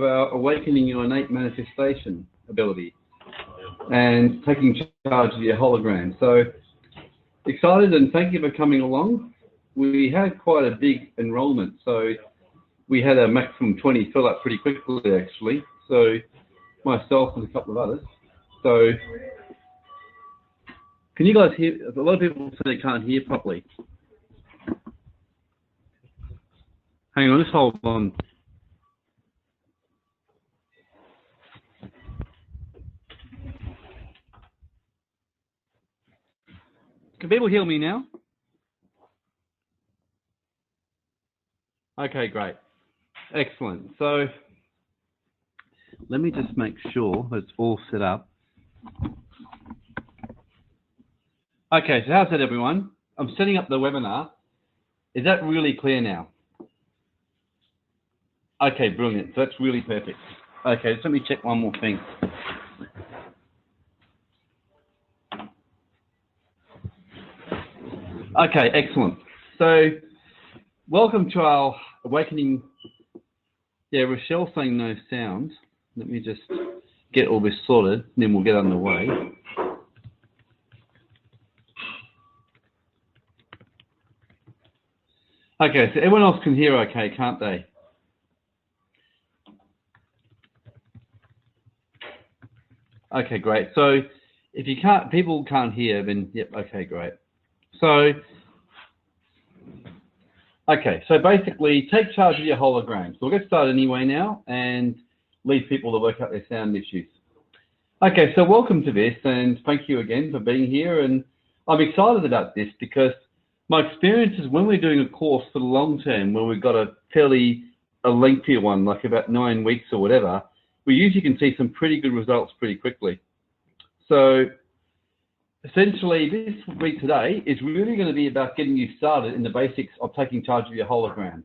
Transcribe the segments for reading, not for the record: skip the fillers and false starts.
our Awakening Your Innate Manifestation ability and taking charge of your hologram. So excited, and thank you for coming along. We had quite a big enrollment, so we had a maximum 20 fill up pretty quickly actually. So myself and a couple of others. So can you guys hear? A lot of people say they can't hear properly. Hang on, just hold on. Can people hear me now? Okay, great. Excellent. So let me just make sure that it's all set up. Okay, so how's that, everyone? I'm setting up the webinar. Is that really clear now? Okay, brilliant. So that's really perfect. Okay, just let me check one more thing. Okay, excellent. So welcome to our Awakening. Yeah, Rochelle's saying no sound. Let me just get all this sorted, and then we'll get underway. Okay, so everyone else can hear okay, can't they? Okay, great. So if you can't, people can't hear, then yep, okay, great. So, okay, so basically take charge of your hologram. So we'll get started anyway now and leave people to work out their sound issues. Okay, so welcome to this, and thank you again for being here. And I'm excited about this because my experience is when we're doing a course for the long term, where we've got a lengthy one, like about 9 weeks or whatever, we usually can see some pretty good results pretty quickly. So essentially this week today is really going to be about getting you started in the basics of taking charge of your hologram.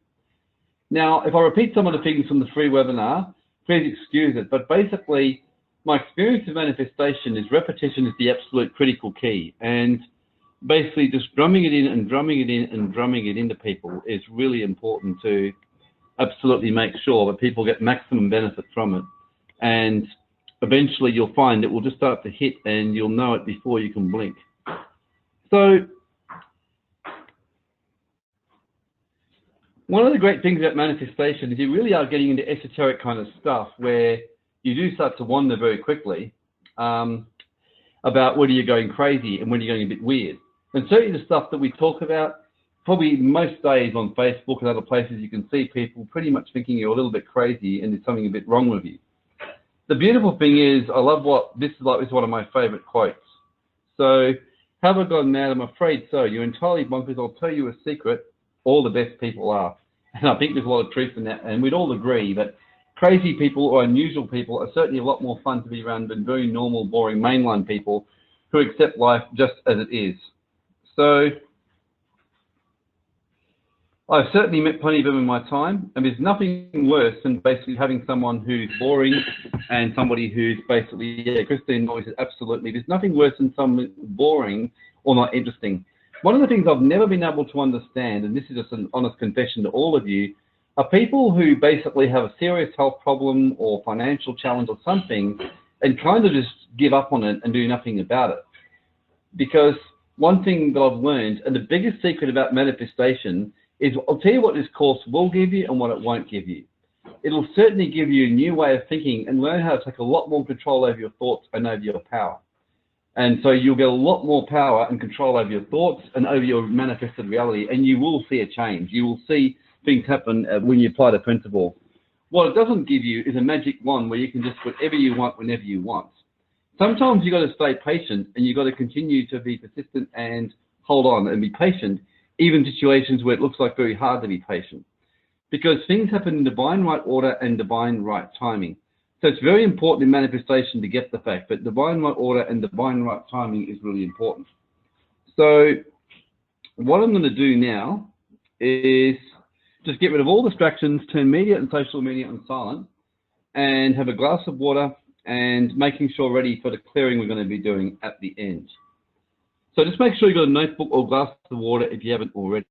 Now, if I repeat some of the things from the free webinar, please excuse it, but basically my experience of manifestation is repetition is the absolute critical key, and basically just drumming it in and drumming it in and drumming it into people is really important to absolutely make sure that people get maximum benefit from it. And eventually you'll find it will just start to hit and you'll know it before you can blink. So one of the great things about manifestation is you really are getting into esoteric kind of stuff where you do start to wander very quickly about whether you're going crazy and when you're going a bit weird. And certainly the stuff that we talk about, probably most days on Facebook and other places, you can see people pretty much thinking you're a little bit crazy and there's something a bit wrong with you. The beautiful thing is, I love what, this is one of my favorite quotes. So, have I gone mad? I'm afraid so. You're entirely bonkers. I'll tell you a secret. All the best people are. And I think there's a lot of truth in that. And we'd all agree that crazy people or unusual people are certainly a lot more fun to be around than very normal, boring, mainline people who accept life just as it is. So, I've certainly met plenty of them in my time, and there's nothing worse than basically having someone who's boring and somebody who's basically, yeah, Christine always says absolutely, there's nothing worse than someone boring or not interesting. One of the things I've never been able to understand, and this is just an honest confession to all of you, are people who basically have a serious health problem or financial challenge or something and kind of just give up on it and do nothing about it. Because one thing that I've learned, and the biggest secret about manifestation, is I'll tell you what this course will give you and what it won't give you. It'll certainly give you a new way of thinking and learn how to take a lot more control over your thoughts and over your power. And so you'll get a lot more power and control over your thoughts and over your manifested reality, and you will see a change. You will see things happen when you apply the principle. What it doesn't give you is a magic wand where you can just put whatever you want whenever you want. Sometimes you've got to stay patient and you've got to continue to be persistent and hold on and be patient, even situations where it looks like very hard to be patient, because things happen in divine right order and divine right timing. So it's very important in manifestation to get the fact that divine right order and divine right timing is really important. So what I'm going to do now is just get rid of all distractions, turn media and social media on silent, and have a glass of water and making sure ready for the clearing we're going to be doing at the end. So just make sure you've got a notebook or glass of water if you haven't already.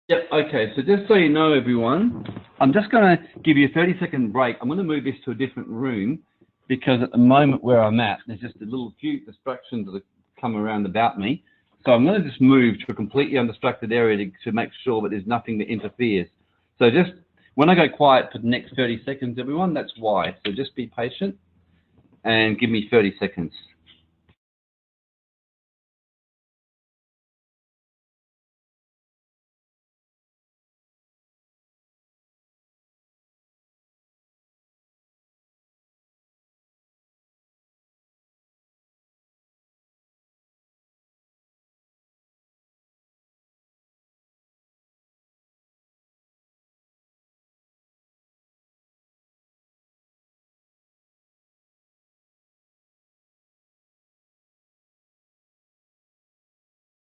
Yep, okay, so just so you know, everyone, I'm just going to give you a 30-second break. I'm going to move this to a different room because at the moment where I'm at, there's just a little few distractions that have come around about me. So I'm going to just move to a completely undistracted area to make sure that there's nothing that interferes. So just when I go quiet for the next 30 seconds, everyone, that's why. So just be patient and give me 30 seconds.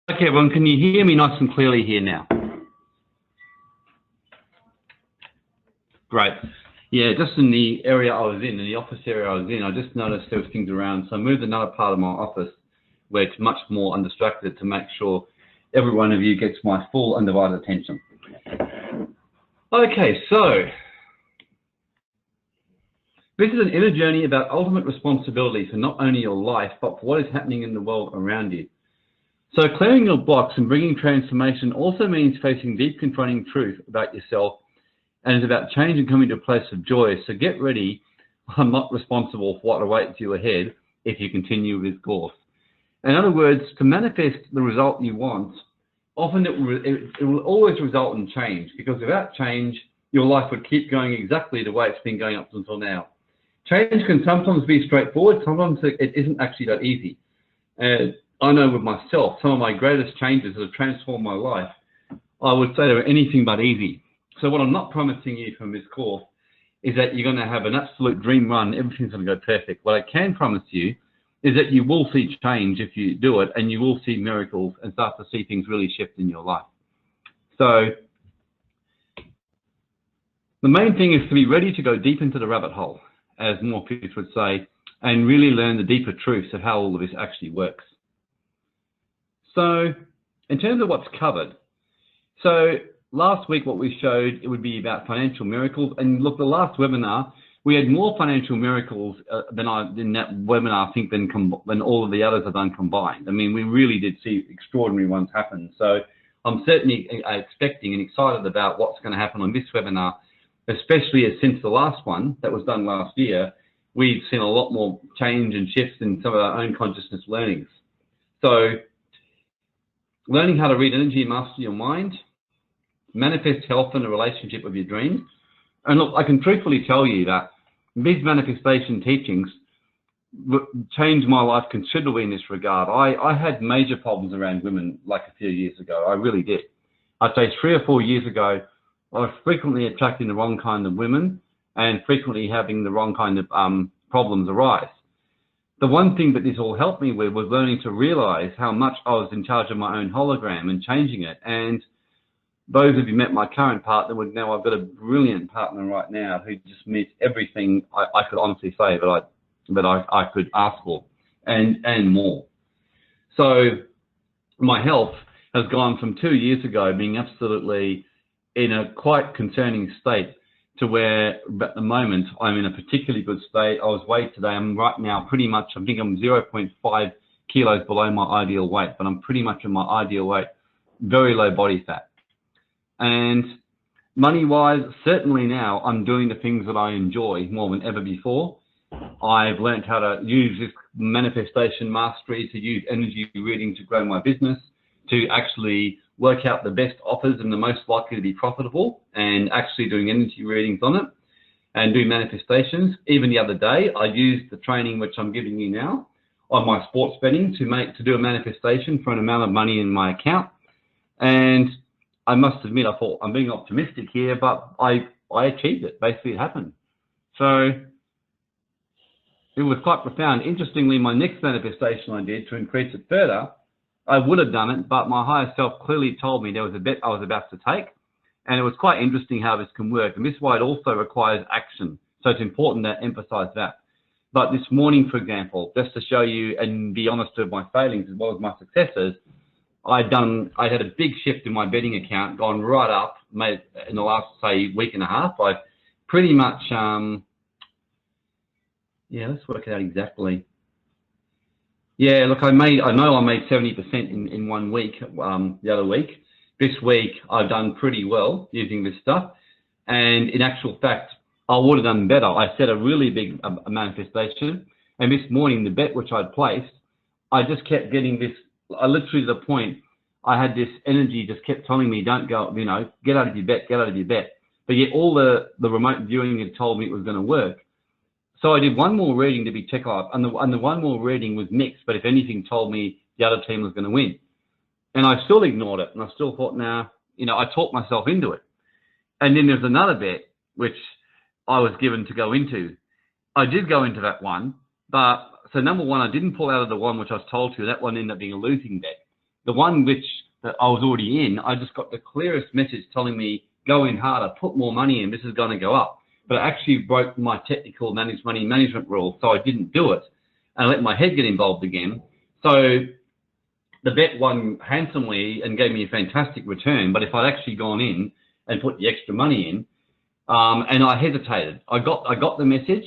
Okay, everyone, can you hear me nice and clearly here now? Great. Yeah, just in the area I was in the office area I was in, I just noticed there was things around. So I moved another part of my office where it's much more undistracted to make sure every one of you gets my full undivided attention. Okay, so this is an inner journey about ultimate responsibility for not only your life, but for what is happening in the world around you. So clearing your blocks and bringing transformation also means facing deep confronting truth about yourself, and it's about change and coming to a place of joy. So get ready. I'm not responsible for what awaits you ahead if you continue with course. In other words, to manifest the result you want, often it will always result in change, because without change, your life would keep going exactly the way it's been going up until now. Change can sometimes be straightforward, sometimes it isn't actually that easy. I know with myself, some of my greatest changes that have transformed my life, I would say they were anything but easy. So what I'm not promising you from this course is that you're going to have an absolute dream run, everything's going to go perfect. What I can promise you is that you will see change if you do it, and you will see miracles and start to see things really shift in your life. So the main thing is to be ready to go deep into the rabbit hole, as Morpheus would say, and really learn the deeper truths of how all of this actually works. So in terms of what's covered, so last week what we showed, it would be about financial miracles. And look, the last webinar, we had more financial miracles in that webinar, I think, than all of the others have done combined. I mean, we really did see extraordinary ones happen. So I'm certainly expecting and excited about what's going to happen on this webinar, especially as since the last one that was done last year, we've seen a lot more change and shifts in some of our own consciousness learnings. So learning how to read energy and master your mind, manifest health and a relationship with your dreams. And look, I can truthfully tell you that these manifestation teachings changed my life considerably in this regard. I had major problems around women like a few years ago. I really did. I'd say 3 or 4 years ago, I was frequently attracting the wrong kind of women and frequently having the wrong kind of problems arise. The one thing that this all helped me with was learning to realize how much I was in charge of my own hologram and changing it. And those of you met my current partner would know I've got a brilliant partner right now who just meets everything I could honestly say that I could ask for and more. So my health has gone from 2 years ago being absolutely in a quite concerning state to where at the moment I'm in a particularly good state. I was weighed today. I'm right now pretty much, I think I'm 0.5 kilos below my ideal weight, but I'm pretty much in my ideal weight, very low body fat. And money-wise, certainly now I'm doing the things that I enjoy more than ever before. I've learned how to use this manifestation mastery to use energy reading to grow my business, to actually work out the best offers and the most likely to be profitable, and actually doing energy readings on it and do manifestations. Even the other day, I used the training which I'm giving you now on my sports betting to do a manifestation for an amount of money in my account. And I must admit, I thought I'm being optimistic here, but I achieved it. Basically, it happened. So it was quite profound. Interestingly, my next manifestation I did to increase it further, I would have done it, but my higher self clearly told me there was a bet I was about to take. And it was quite interesting how this can work. And this is why it also requires action. So it's important to emphasize that. But this morning, for example, just to show you and be honest with my failings as well as my successes, I had a big shift in my betting account, gone right up, made in the last, say, week and a half. I've pretty much, yeah, let's work it out exactly. Yeah, look, I know I made 70% in 1 week, the other week. This week, I've done pretty well using this stuff. And in actual fact, I would have done better. I set a really big manifestation. And this morning, the bet which I'd placed, I just kept getting this, literally to the point, I had this energy just kept telling me, don't go, you know, get out of your bet, get out of your bet. But yet all the remote viewing had told me it was going to work. So I did one more reading to be check up, and the one more reading was mixed, but if anything told me the other team was going to win. And I still ignored it, and I still thought, nah, you know, I talked myself into it. And then there's another bet, which I was given to go into. I did go into that one, but, so number one, I didn't pull out of the one which I was told to. That one ended up being a losing bet. The one that I was already in, I just got the clearest message telling me, go in harder, put more money in, this is going to go up. But it actually broke my technical money management rule, so I didn't do it. And I let my head get involved again. So the bet won handsomely and gave me a fantastic return. But if I'd actually gone in and put the extra money in, and I hesitated, I got the message.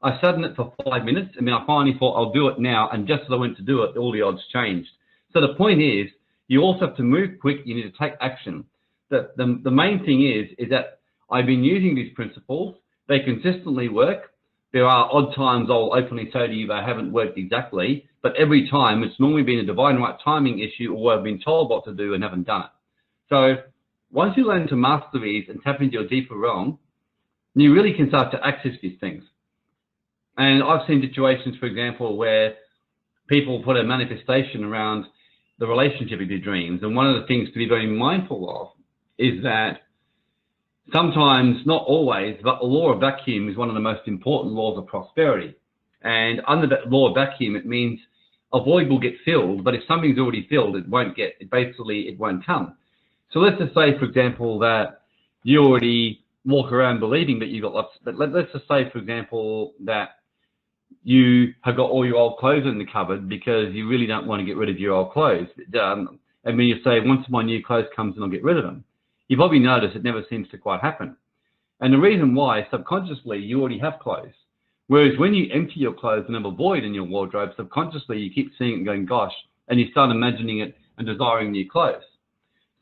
I sat in it for 5 minutes, and then I finally thought, I'll do it now. And just as I went to do it, all the odds changed. So the point is, you also have to move quick. You need to take action. The main thing is that I've been using these principles. They consistently work. There are odd times I'll openly say to you they haven't worked exactly, but every time it's normally been a divine right timing issue, or I've been told what to do and haven't done it. So once you learn to master these and tap into your deeper realm, you really can start to access these things. And I've seen situations, for example, where people put a manifestation around the relationship of your dreams. And one of the things to be very mindful of is that sometimes, not always, but the law of vacuum is one of the most important laws of prosperity. And under that law of vacuum, it means a void will get filled, but if something's already filled, it won't come. So let's just say, for example, that you already walk around believing that you've got lots, but let's just say, for example, that you have got all your old clothes in the cupboard because you really don't want to get rid of your old clothes. And when you say, once my new clothes comes in, I'll get rid of them. You probably notice it never seems to quite happen. And the reason why, subconsciously, you already have clothes. Whereas when you empty your clothes and have a void in your wardrobe, subconsciously you keep seeing it and going, gosh, and you start imagining it and desiring new clothes.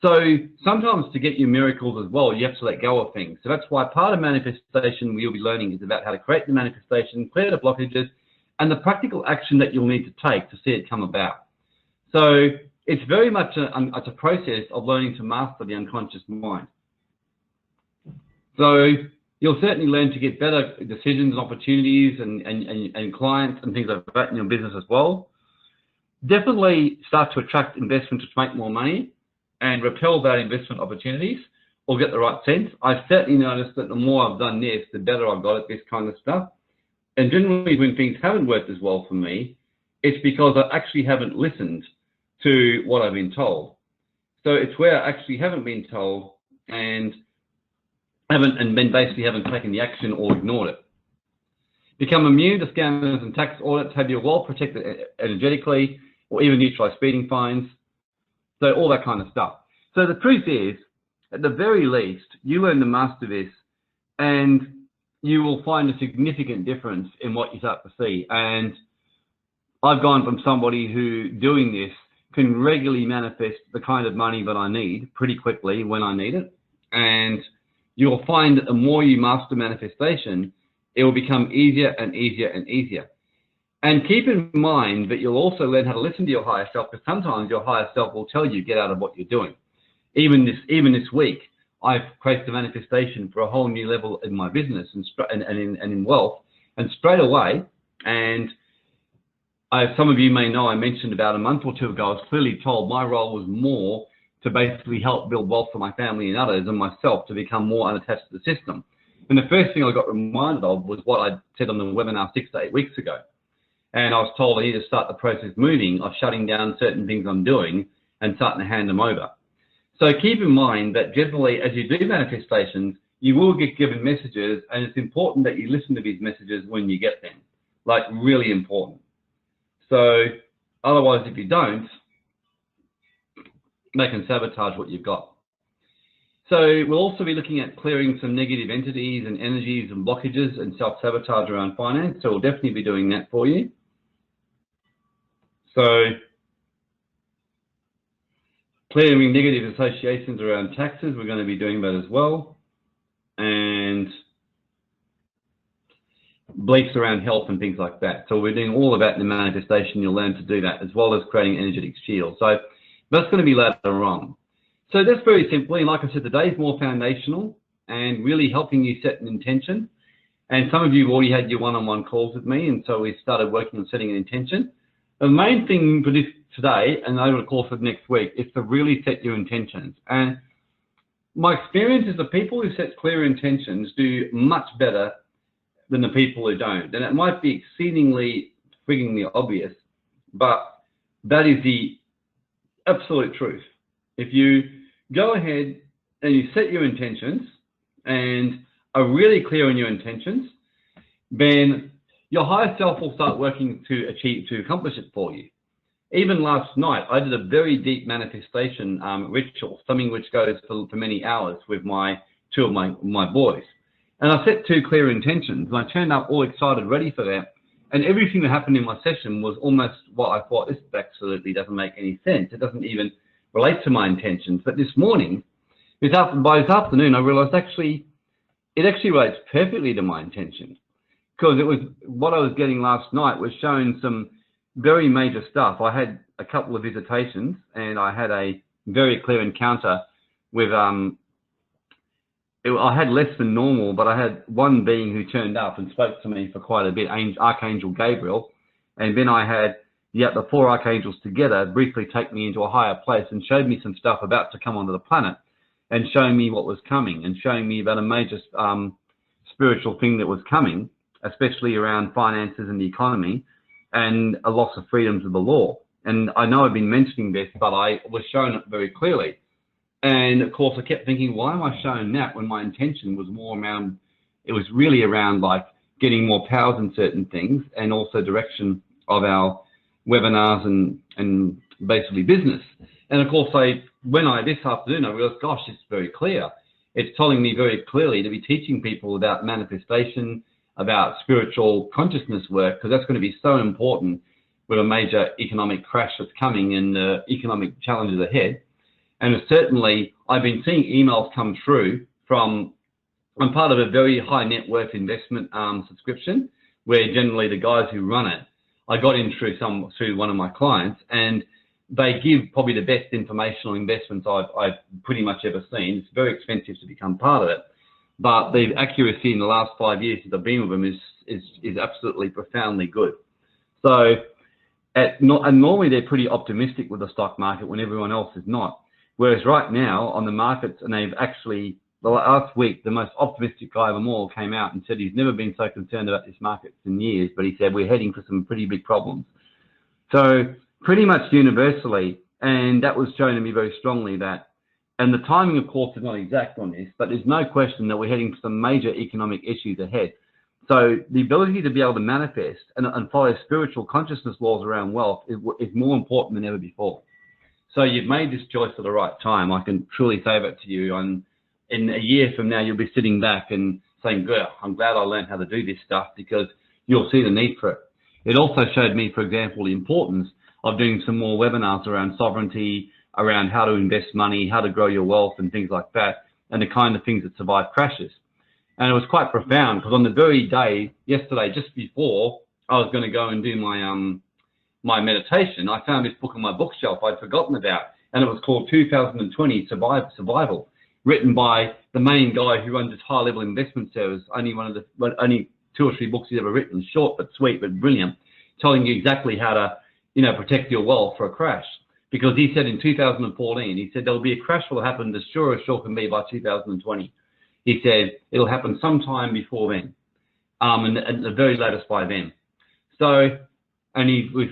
So sometimes to get your miracles as well, you have to let go of things. So that's why part of manifestation we'll be learning is about how to create the manifestation, clear the blockages, and the practical action that you'll need to take to see it come about. So it's very much a process of learning to master the unconscious mind. So you'll certainly learn to get better decisions and opportunities and clients and things like that in your business as well. Definitely start to attract investment to make more money and repel bad investment opportunities, or get the right sense. I've certainly noticed that the more I've done this, the better I've got at this kind of stuff. And generally when things haven't worked as well for me, it's because I actually haven't listened to what I've been told. So it's where I actually haven't been told and basically haven't taken the action or ignored it. Become immune to scammers and tax audits, have your well protected energetically, or even neutralize speeding fines. So all that kind of stuff. So the truth is, at the very least, you learn to master this and you will find a significant difference in what you start to see. And I've gone from somebody who, doing this, can regularly manifest the kind of money that I need pretty quickly when I need it. And you'll find that the more you master manifestation, it will become easier and easier and easier. And keep in mind that you'll also learn how to listen to your higher self, because sometimes your higher self will tell you, get out of what you're doing. Even this week, I've created a manifestation for a whole new level in my business and in wealth. And straight away, and some of you may know, I mentioned about a month or two ago, I was clearly told my role was more to basically help build wealth for my family and others, and myself to become more unattached to the system. And the first thing I got reminded of was what I said on the webinar 6 to 8 weeks ago. And I was told I need to start the process moving of shutting down certain things I'm doing and starting to hand them over. So keep in mind that generally, as you do manifestations, you will get given messages, and it's important that you listen to these messages when you get them, like really important. So otherwise, if you don't, they can sabotage what you've got. So we'll also be looking at clearing some negative entities and energies and blockages and self-sabotage around finance. So we'll definitely be doing that for you. So clearing negative associations around taxes, we're going to be doing that as well. And beliefs around health and things like that. So we're doing all about the manifestation. You'll learn to do that, as well as creating energetic shields. So that's going to be later on. So that's very simply, like I said, today's more foundational and really helping you set an intention. And some of you have already had your one-on-one calls with me, and so we started working on setting an intention. The main thing for this today, and over the course of next week, is to really set your intentions. And my experience is the people who set clear intentions do much better than the people who don't. And it might be exceedingly friggingly obvious, but that is the absolute truth. If you go ahead and you set your intentions and are really clear on your intentions, then your higher self will start working to accomplish it for you. Even last night, I did a very deep manifestation ritual, something which goes for many hours with two of my boys. And I set 2 clear intentions, and I turned up all excited, ready for that. And everything that happened in my session was almost what I thought, this absolutely doesn't make any sense. It doesn't even relate to my intentions. But this morning, by this afternoon, I realized it actually relates perfectly to my intention, because it was what I was getting last night was showing some very major stuff. I had a couple of visitations, and I had a very clear encounter with I had less than normal, but I had one being who turned up and spoke to me for quite a bit, Archangel Gabriel, and then I had the 4 archangels together briefly take me into a higher place and showed me some stuff about to come onto the planet, and showing me what was coming, and showing me about a major spiritual thing that was coming, especially around finances and the economy, and a loss of freedoms of the law. And I know I've been mentioning this, but I was shown it very clearly. And of course, I kept thinking, why am I shown that when my intention was more around, it was really around like getting more powers in certain things, and also direction of our webinars and basically business. And of course, this afternoon, I realized, gosh, it's very clear. It's telling me very clearly to be teaching people about manifestation, about spiritual consciousness work, because that's going to be so important with a major economic crash that's coming and economic challenges ahead. And certainly, I've been seeing emails come through from, I'm part of a very high net worth investment subscription, where generally the guys who run it, I got in through one of my clients, and they give probably the best informational investments I've pretty much ever seen. It's very expensive to become part of it, but the accuracy in the last 5 years that I've been with them is absolutely profoundly good. So, and normally they're pretty optimistic with the stock market when everyone else is not. Whereas right now on the markets, and they've actually, the last week, the most optimistic guy of them all came out and said he's never been so concerned about this market in years, but he said we're heading for some pretty big problems. So pretty much universally, and that was shown to me very strongly that, and the timing of course is not exact on this, but there's no question that we're heading for some major economic issues ahead. So the ability to be able to manifest and follow spiritual consciousness laws around wealth is more important than ever before. So you've made this choice at the right time. I can truly say that to you. In a year from now, you'll be sitting back and saying, good, I'm glad I learned how to do this stuff, because you'll see the need for it. It also showed me, for example, the importance of doing some more webinars around sovereignty, around how to invest money, how to grow your wealth and things like that, and the kind of things that survive crashes. And it was quite profound, because on the very day, yesterday, just before I was going to go and do my meditation, I found this book on my bookshelf I'd forgotten about, and it was called 2020 Survival, written by the main guy who runs this high-level investment service. Only 2 or 3 books he's ever written, short but sweet but brilliant, telling you exactly how to, protect your wealth for a crash. Because he said in 2014, he said there'll be a crash will happen as sure can be by 2020. He said it'll happen sometime before then, and at the very latest by then. So. And he was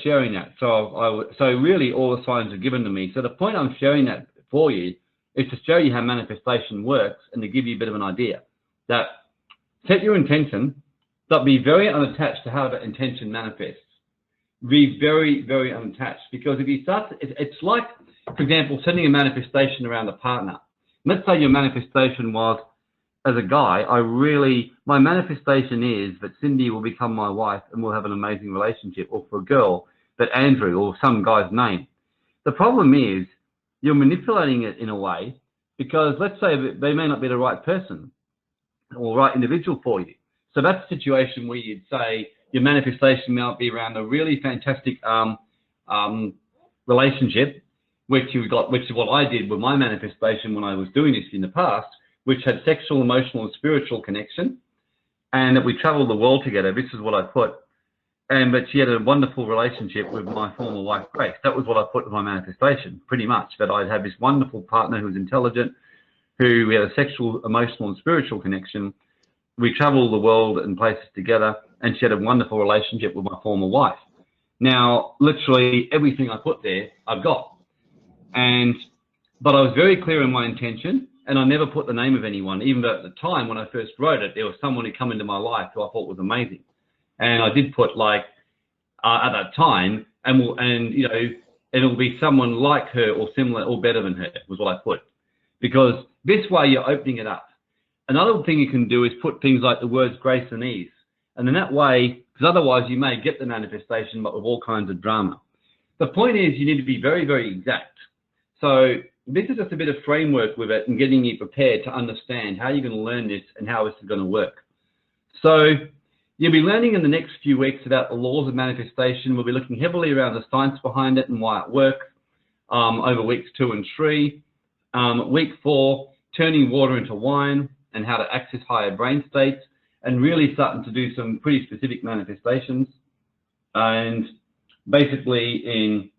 sharing that. So really all the signs are given to me. So the point I'm sharing that for you is to show you how manifestation works, and to give you a bit of an idea that set your intention, but be very unattached to how that intention manifests. be very, very unattached. Because if you start, it's like, for example, sending a manifestation around a partner. Let's say your manifestation was, as a guy, my manifestation is that Cindy will become my wife and we'll have an amazing relationship, or for a girl, that Andrew, or some guy's name. The problem is you're manipulating it in a way, because let's say that they may not be the right person or right individual for you. So that's a situation where you'd say your manifestation might be around a really fantastic relationship, which is what I did with my manifestation when I was doing this in the past, which had sexual, emotional, and spiritual connection, and that we traveled the world together. This is what I put. But she had a wonderful relationship with my former wife, Grace. That was what I put in my manifestation, pretty much, that I'd have this wonderful partner who was intelligent, who we had a sexual, emotional, and spiritual connection. We traveled the world and places together, and she had a wonderful relationship with my former wife. Now, literally everything I put there, I've got. But I was very clear in my intention, and I never put the name of anyone, even though at the time when I first wrote it, there was someone who come into my life who I thought was amazing. And I did put, like, at that time, and you know, it'll be someone like her or similar or better than her, was what I put. Because this way you're opening it up. Another thing you can do is put things like the words grace and ease. And in that way, because otherwise you may get the manifestation, but with all kinds of drama. The point is you need to be very, very exact. So this is just a bit of framework with it and getting you prepared to understand how you're going to learn this and how this is going to work. So you'll be learning in the next few weeks about the laws of manifestation. We'll be looking heavily around the science behind it and why it works over weeks 2 and 3. Week 4, turning water into wine and how to access higher brain states, and really starting to do some pretty specific manifestations. And basically in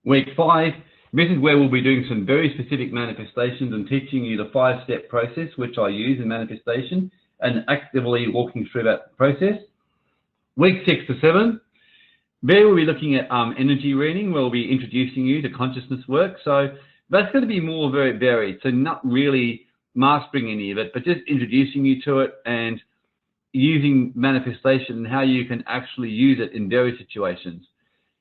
week 5, this is where we'll be doing some very specific manifestations and teaching you the 5-step process, which I use in manifestation, and actively walking through that process. Week 6 to 7, there we'll be looking at energy reading, where we'll be introducing you to consciousness work. So that's going to be more very varied. So not really mastering any of it, but just introducing you to it and using manifestation and how you can actually use it in various situations.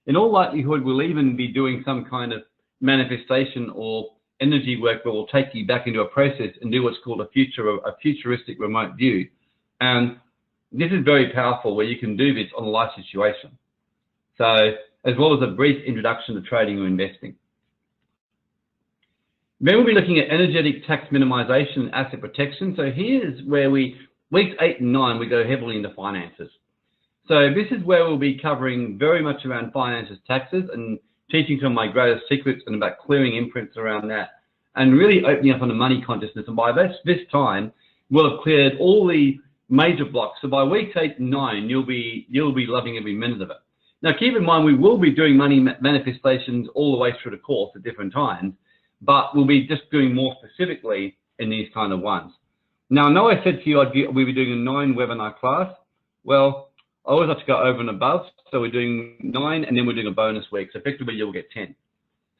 In all likelihood, we'll even be doing some kind of manifestation or energy work where we'll take you back into a process and do what's called a futuristic remote view. And this is very powerful, where you can do this on a life situation. So, as well as a brief introduction to trading or investing. Then we'll be looking at energetic tax minimization and asset protection. So here's where weeks 8 and 9, we go heavily into finances. So this is where we'll be covering very much around finances, taxes, and teaching some of my greatest secrets and about clearing imprints around that, and really opening up on the money consciousness. And by this time, we'll have cleared all the major blocks. So by weeks 8 and 9, you'll be loving every minute of it. Now, keep in mind, we will be doing money manifestations all the way through the course at different times, but we'll be just doing more specifically in these kind of ones. Now, I know I said to you we'll be doing a 9 webinar class. Well, I always have to go over and above, so we're doing 9 and then we're doing a bonus week. So effectively, you'll get 10.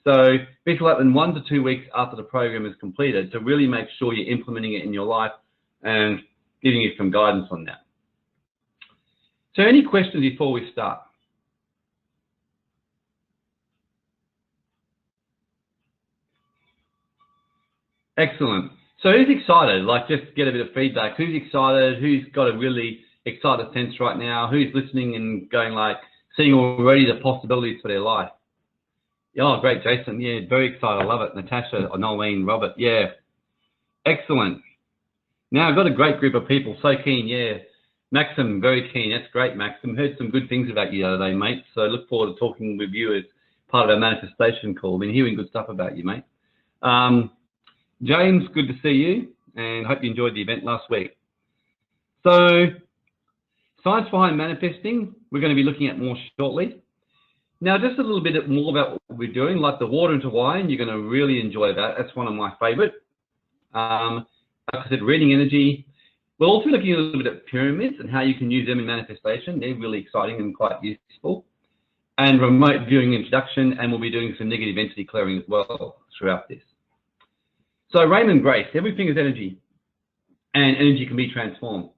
So this will happen 1 to 2 weeks after the program is completed to really make sure you're implementing it in your life and giving you some guidance on that. So any questions before we start? Excellent. So who's excited? Like, just get a bit of feedback. Who's excited? Who's got a really excited sense right now? Who's listening and going, like, seeing already the possibilities for their life? Oh, great, Jason. Yeah, very excited. I love it. Natasha, Nolene, Robert. Yeah. Excellent. Now I've got a great group of people. So keen. Yeah. Maxim, very keen. That's great, Maxim. Heard some good things about you the other day, mate. So look forward to talking with you as part of our manifestation call. Been hearing good stuff about you, mate. James, good to see you, and hope you enjoyed the event last week. So, science behind manifesting, we're going to be looking at more shortly. Now, just a little bit more about what we're doing, like the water into wine. You're going to really enjoy that. That's one of my favorite. Like I said, reading energy. We're also looking at a little bit at pyramids and how you can use them in manifestation. They're really exciting and quite useful. And remote viewing introduction, and we'll be doing some negative entity clearing as well throughout this. So Raymond, Grace, everything is energy, and energy can be transformed.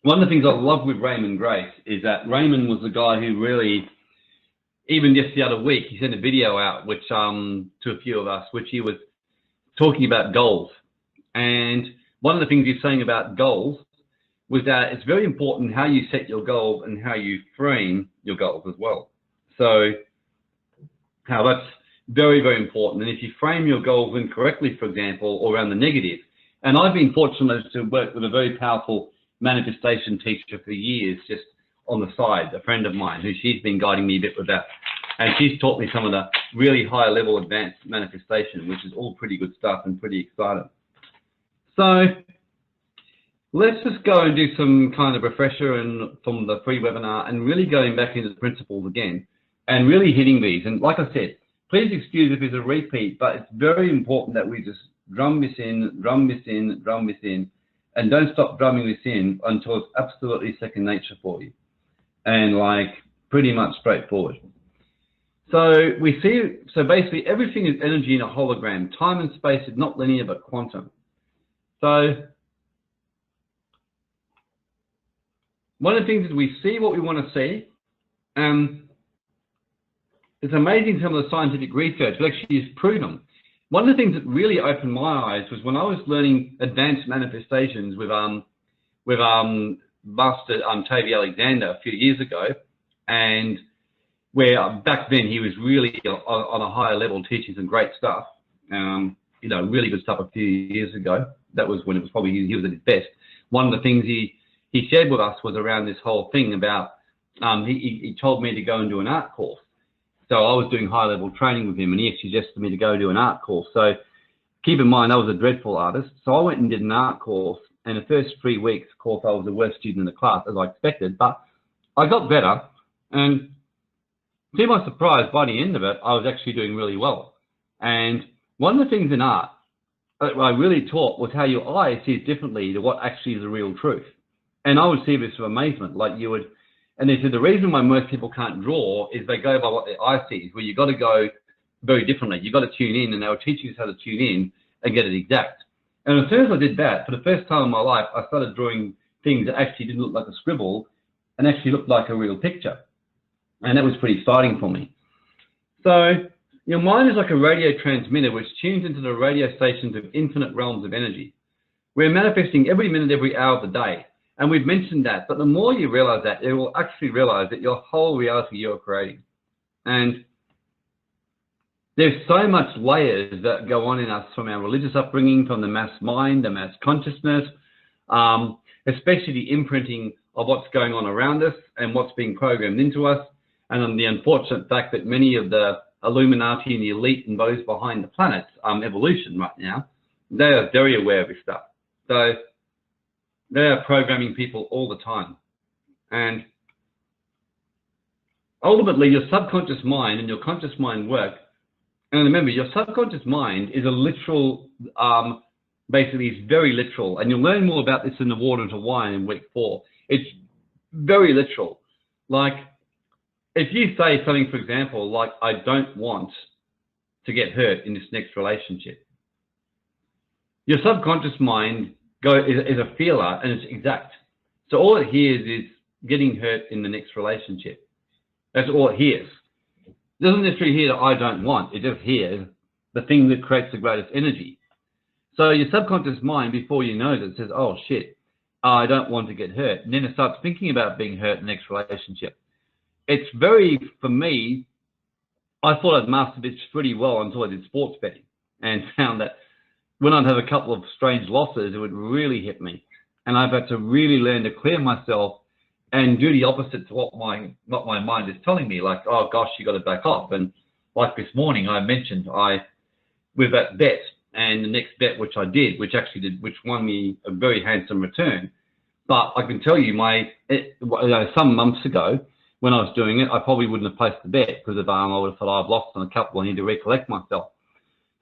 one of the things I love with Raymond Grace is that Raymond was the guy who really, even just the other week, he sent a video out, which to a few of us, which he was talking about goals. And one of the things he's saying about goals was that it's very important how you set your goals and how you frame your goals as well. So how that's very, very important. And if you frame your goals incorrectly, for example, or around the negative, and I've been fortunate to work with a very powerful manifestation teacher for years, just on the side, a friend of mine, who she's been guiding me a bit with that. And she's taught me some of the really high level advanced manifestation, which is all pretty good stuff and pretty exciting. So let's just go and do some kind of refresher and from the free webinar and really going back into the principles again and really hitting these. And like I said, please excuse if it's a repeat, but it's very important that we just drum this in, drum this in, drum this in, and don't stop drumming this in until it's absolutely second nature for you and like pretty much straightforward. So we see, so basically everything is energy in a hologram. Time and space is not linear but quantum. So one of the things is we see what we want to see. It's amazing some of the scientific research that actually has proven. One of the things that really opened my eyes was when I was learning advanced manifestations with Master Toby Alexander a few years ago, and where back then he was really on a higher level teaching some great stuff, you know, really good stuff a few years ago. That was when it was probably he was at his best. One of the things he shared with us was around this whole thing about, he told me to go and do an art course. So I was doing high level training with him and he actually suggested me to go do an art course. So keep in mind, I was a dreadful artist. So I went and did an art course, and the first 3 weeks, of course, I was the worst student in the class as I expected, but I got better. And to my surprise, by the end of it, I was actually doing really well. And one of the things in art that I really taught was how your eye sees differently to what actually is the real truth. And I would see this with amazement, like you would. And they said the reason why most people can't draw is they go by what their eye sees, where you've got to go very differently. You've got to tune in, and they were teaching us how to tune in and get it exact. And as soon as I did that, for the first time in my life, I started drawing things that actually didn't look like a scribble and actually looked like a real picture. And that was pretty exciting for me. So your mind is like a radio transmitter which tunes into the radio stations of infinite realms of energy. We're manifesting every minute, every hour of the day. And we've mentioned that, but the more you realize that, you will actually realize that your whole reality you're creating. And there's so much layers that go on in us from our religious upbringing, from the mass mind, the mass consciousness, especially the imprinting of what's going on around us and what's being programmed into us. And then the unfortunate fact that many of the Illuminati and the elite and those behind the planet's evolution right now, they are very aware of this stuff. So they are programming people all the time. And ultimately, your subconscious mind and your conscious mind work. And remember, your subconscious mind is a literal, basically it's very literal. And you'll learn more about this in the Water to Wine in week 4. It's very literal. Like, if you say something, for example, like, I don't want to get hurt in this next relationship, your subconscious mind is a feeler, and it's exact. So all it hears is getting hurt in the next relationship. That's all it hears. It doesn't necessarily hear that I don't want. It just hears the thing that creates the greatest energy. So your subconscious mind, before you know it, says, oh shit, I don't want to get hurt. And then it starts thinking about being hurt in the next relationship. It's very, for me, I thought I'd mastered this pretty well until I did sports betting and found that when I'd have a couple of strange losses, it would really hit me. And I've had to really learn to clear myself and do the opposite to what my mind is telling me, like, oh gosh, you got to back off. And like this morning, I mentioned with that bet, and the next bet which I did, which won me a very handsome return. But I can tell you, some months ago when I was doing it, I probably wouldn't have placed the bet because I would have thought I've lost on a couple. I need to recollect myself.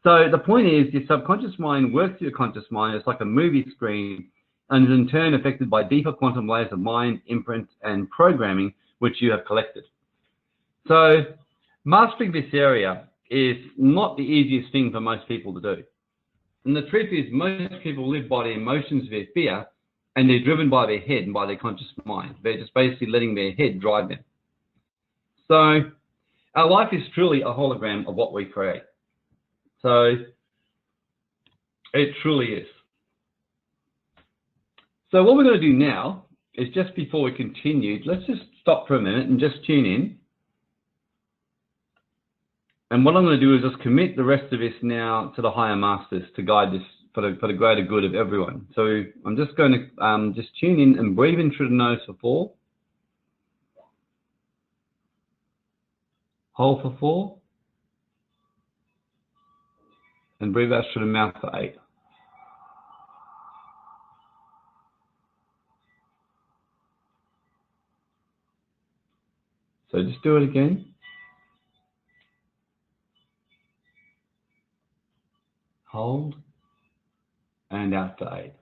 So the point is, your subconscious mind works with your conscious mind. It's like a movie screen, and is in turn affected by deeper quantum layers of mind, imprint, and programming, which you have collected. So mastering this area is not the easiest thing for most people to do. And the truth is, most people live by the emotions of their fear and they're driven by their head and by their conscious mind. They're just basically letting their head drive them. So our life is truly a hologram of what we create. So it truly is. So what we're going to do now is, just before we continue, let's just stop for a minute and just tune in. And what I'm going to do is just commit the rest of this now to the higher masters to guide this for the greater good of everyone. So I'm just going to just tune in and breathe in through the nose for 4. Hold for 4. And breathe out through the mouth for 8. So just do it again. Hold. And out for 8.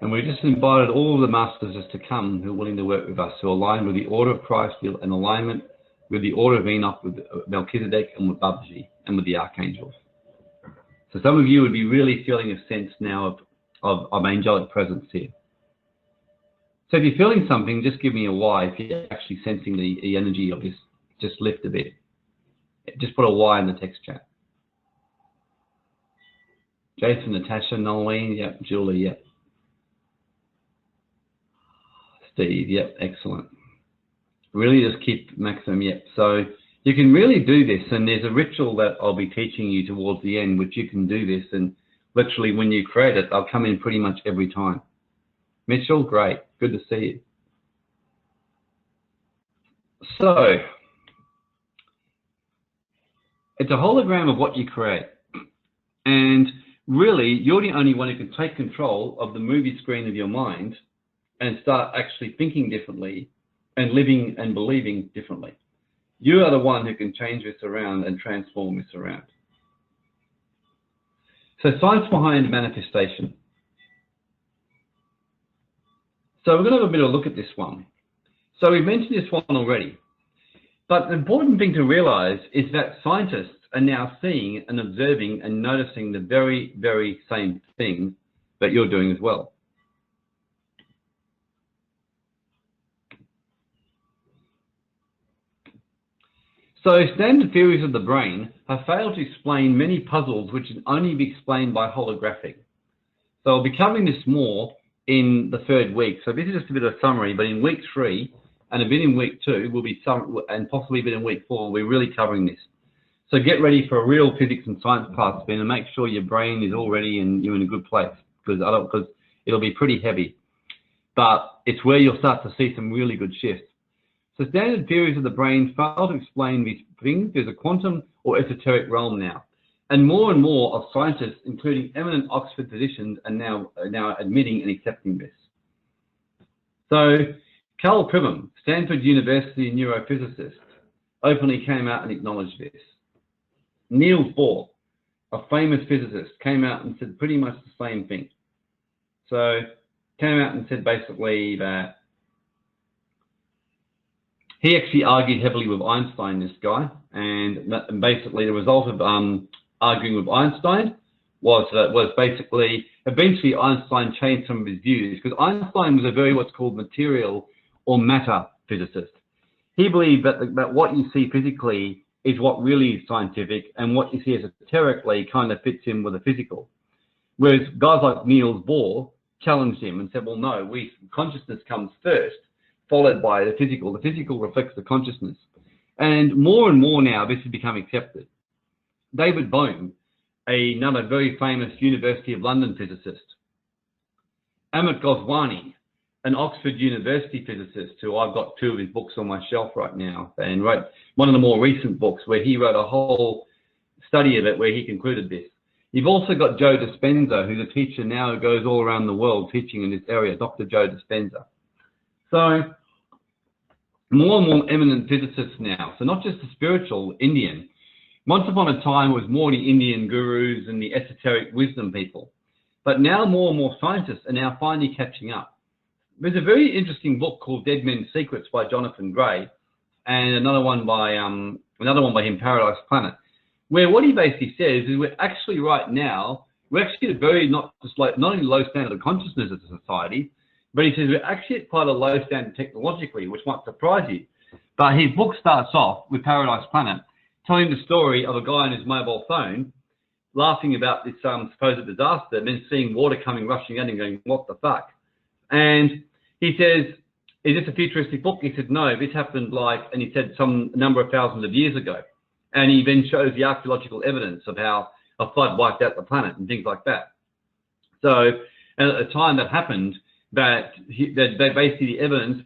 And we just invited all of the masters just to come who are willing to work with us, who align with the order of Christ, in alignment with the order of Enoch, with Melchizedek, and with Babaji, and with the archangels. So some of you would be really feeling a sense now of angelic presence here. So if you're feeling something, just give me a Y. If you're actually sensing the energy of this, just lift a bit. Just put a Y in the text chat. Jason, Natasha, Nolene, yep. Julie, yep. Steve, yep, excellent. Really just keep maximum, yep. So you can really do this, and there's a ritual that I'll be teaching you towards the end, which you can do this, and literally when you create it, they'll come in pretty much every time. Mitchell, great, good to see you. So it's a hologram of what you create, and really you're the only one who can take control of the movie screen of your mind and start actually thinking differently and living and believing differently. You are the one who can change this around and transform this around. So science behind manifestation. So we're going to have a bit of a look at this one. So we've mentioned this one already, but the important thing to realize is that scientists are now seeing and observing and noticing the very, very same thing that you're doing as well. So standard theories of the brain have failed to explain many puzzles which can only be explained by holographic. So I'll be covering this more in the 3rd week. So this is just a bit of a summary, but in week 3 and a bit in week 2, we'll be and possibly a bit in week 4, we're really covering this. So get ready for a real physics and science class, Ben, and make sure your brain is all ready and you're in a good place, because it'll be pretty heavy. But it's where you'll start to see some really good shifts. So standard theories of the brain fail to explain these things. There's a quantum or esoteric realm now. And more of scientists, including eminent Oxford physicians, are now admitting and accepting this. So Carl Pribham, Stanford University neurophysicist, openly came out and acknowledged this. Niels Bohr, a famous physicist, came out and said pretty much the same thing. So came out and said basically that he actually argued heavily with Einstein, this guy, and basically the result of arguing with Einstein was basically, eventually Einstein changed some of his views, because Einstein was a very what's called material or matter physicist. He believed that what you see physically is what really is scientific, and what you see esoterically kind of fits in with the physical. Whereas guys like Niels Bohr challenged him and said, well, no, consciousness comes first, followed by the physical. The physical reflects the consciousness. And more now, this has become accepted. David Bohm, another very famous University of London physicist. Amit Goswami, an Oxford University physicist, who I've got 2 of his books on my shelf right now, and wrote one of the more recent books where he wrote a whole study of it where he concluded this. You've also got Joe Dispenza, who's a teacher now who goes all around the world teaching in this area, Dr. Joe Dispenza. So more and more eminent physicists now, so not just the spiritual Indian. Once upon a time, it was more the Indian gurus and the esoteric wisdom people. But now more and more scientists are now finally catching up. There's a very interesting book called Dead Men's Secrets by Jonathan Gray, and another one by him, Paradise Planet, where what he basically says is we're actually right now, we're actually at a very not only low standard of consciousness as a society, but he says we're actually at quite a low standard technologically, which might surprise you. But his book starts off with Paradise Planet, telling the story of a guy on his mobile phone laughing about this supposed disaster, and then seeing water coming rushing in and going, what the fuck? And he says, is this a futuristic book? He said, no, this happened and he said some number of thousands of years ago. And he then shows the archaeological evidence of how a flood wiped out the planet and things like that. So at the time that happened, that basically the evidence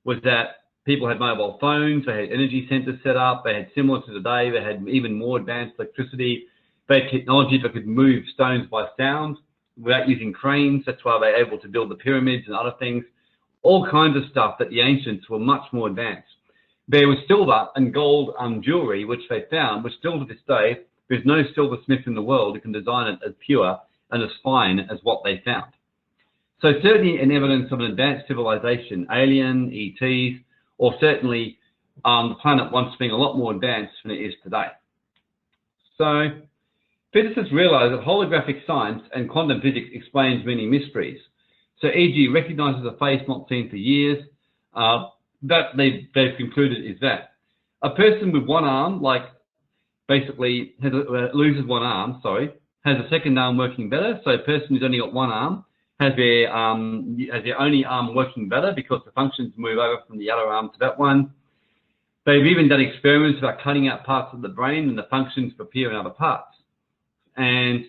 was that people had mobile phones, they had energy centers set up, they had similar to today, they had even more advanced electricity, they had technology that could move stones by sound without using cranes. That's why they were able to build the pyramids and other things, all kinds of stuff that the ancients were much more advanced. There was silver and gold jewelry, which they found, which still to this day, there's no silversmith in the world who can design it as pure and as fine as what they found. So certainly an evidence of an advanced civilization, alien, ETs, or certainly the planet once being a lot more advanced than it is today. So physicists realize that holographic science and quantum physics explains many mysteries. So e.g. recognizes a face not seen for years, that they've concluded is that a person with one arm, basically loses one arm, has a second arm working better. So a person who's only got one arm has their only arm working better because the functions move over from the other arm to that one. They've even done experiments about cutting out parts of the brain and the functions appear in other parts. And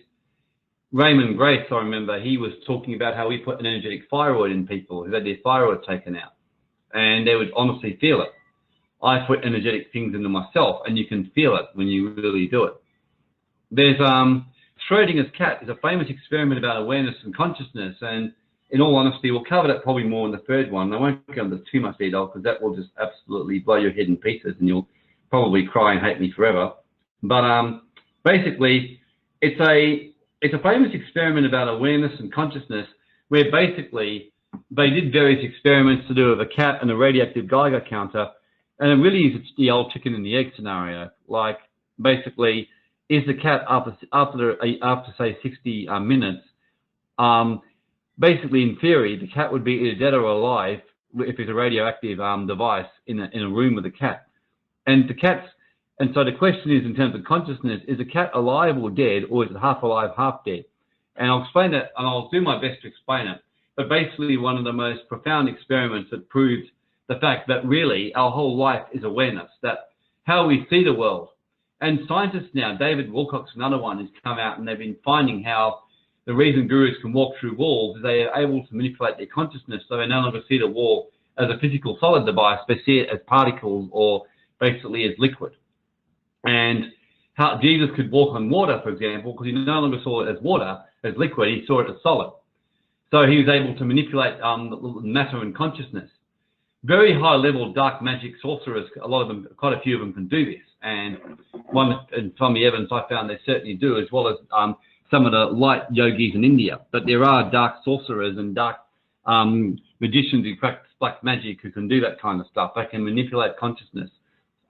Raymond Grace, I remember, he was talking about how we put an energetic thyroid in people who had their thyroid taken out, and they would honestly feel it. I put energetic things into myself, and you can feel it when you really do it. There's Schrodinger's cat is a famous experiment about awareness and consciousness, and in all honesty, we'll cover that probably more in the third one. I won't go into too much detail because that will just absolutely blow your head in pieces, and you'll probably cry and hate me forever. But basically, it's a famous experiment about awareness and consciousness, where basically they did various experiments to do with a cat and a radioactive Geiger counter, and it really is the old chicken and the egg scenario. Like, basically, is the cat after say 60 minutes, basically in theory the cat would be either dead or alive if there's a radioactive device in a room with a cat, and so the question is, in terms of consciousness, is the cat alive or dead, or is it half alive, half dead? And I'll explain that, and I'll do my best to explain it. But basically, one of the most profound experiments that proved the fact that really our whole life is awareness, that how we see the world. And scientists now, David Wilcock's another one, has come out and they've been finding how the reason gurus can walk through walls is they are able to manipulate their consciousness, so they no longer see the wall as a physical solid device, they see it as particles or basically as liquid. And how Jesus could walk on water, for example, because he no longer saw it as water, as liquid, he saw it as solid. So he was able to manipulate matter and consciousness. Very high level dark magic sorcerers, quite a few of them can do this. And from the evidence I found, they certainly do, as well as some of the light yogis in India. But there are dark sorcerers and dark magicians who practice black magic who can do that kind of stuff. They can manipulate consciousness,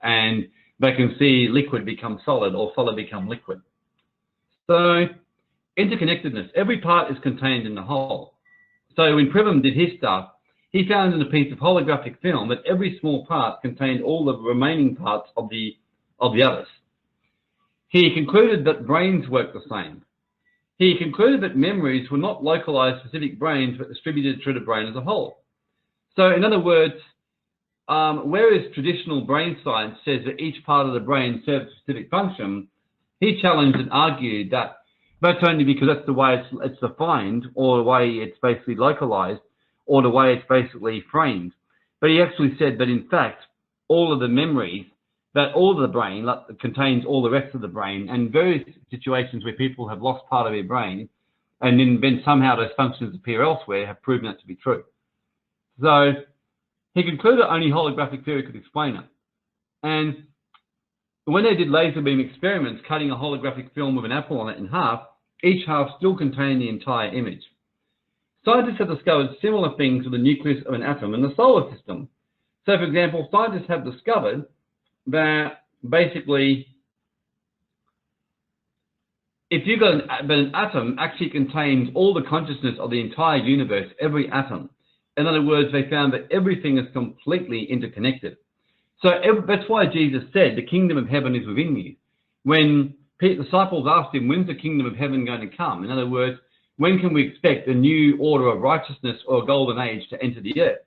and they can see liquid become solid or solid become liquid. So interconnectedness, every part is contained in the whole. So when Pribham did his stuff, he found in a piece of holographic film that every small part contained all the remaining parts of the others. He concluded that brains work the same. He concluded that memories were not localized specific brains, but distributed through the brain as a whole. So in other words, whereas traditional brain science says that each part of the brain serves a specific function, he challenged and argued that that's only because that's the way it's defined, or the way it's basically localized, or the way it's basically framed. But he actually said that in fact, all of the memories, that all of the brain contains all the rest of the brain, and various situations where people have lost part of their brain and then somehow those functions appear elsewhere have proven that to be true. So he concluded only holographic theory could explain it. And when they did laser beam experiments, cutting a holographic film with an apple on it in half, each half still containing the entire image. Scientists have discovered similar things with the nucleus of an atom in the solar system. So, for example, scientists have discovered that basically, if you've got an atom actually contains all the consciousness of the entire universe, every atom. In other words, they found that everything is completely interconnected. So that's why Jesus said, the kingdom of heaven is within you. When the disciples asked him, when's the kingdom of heaven going to come? In other words, when can we expect a new order of righteousness or a golden age to enter the earth?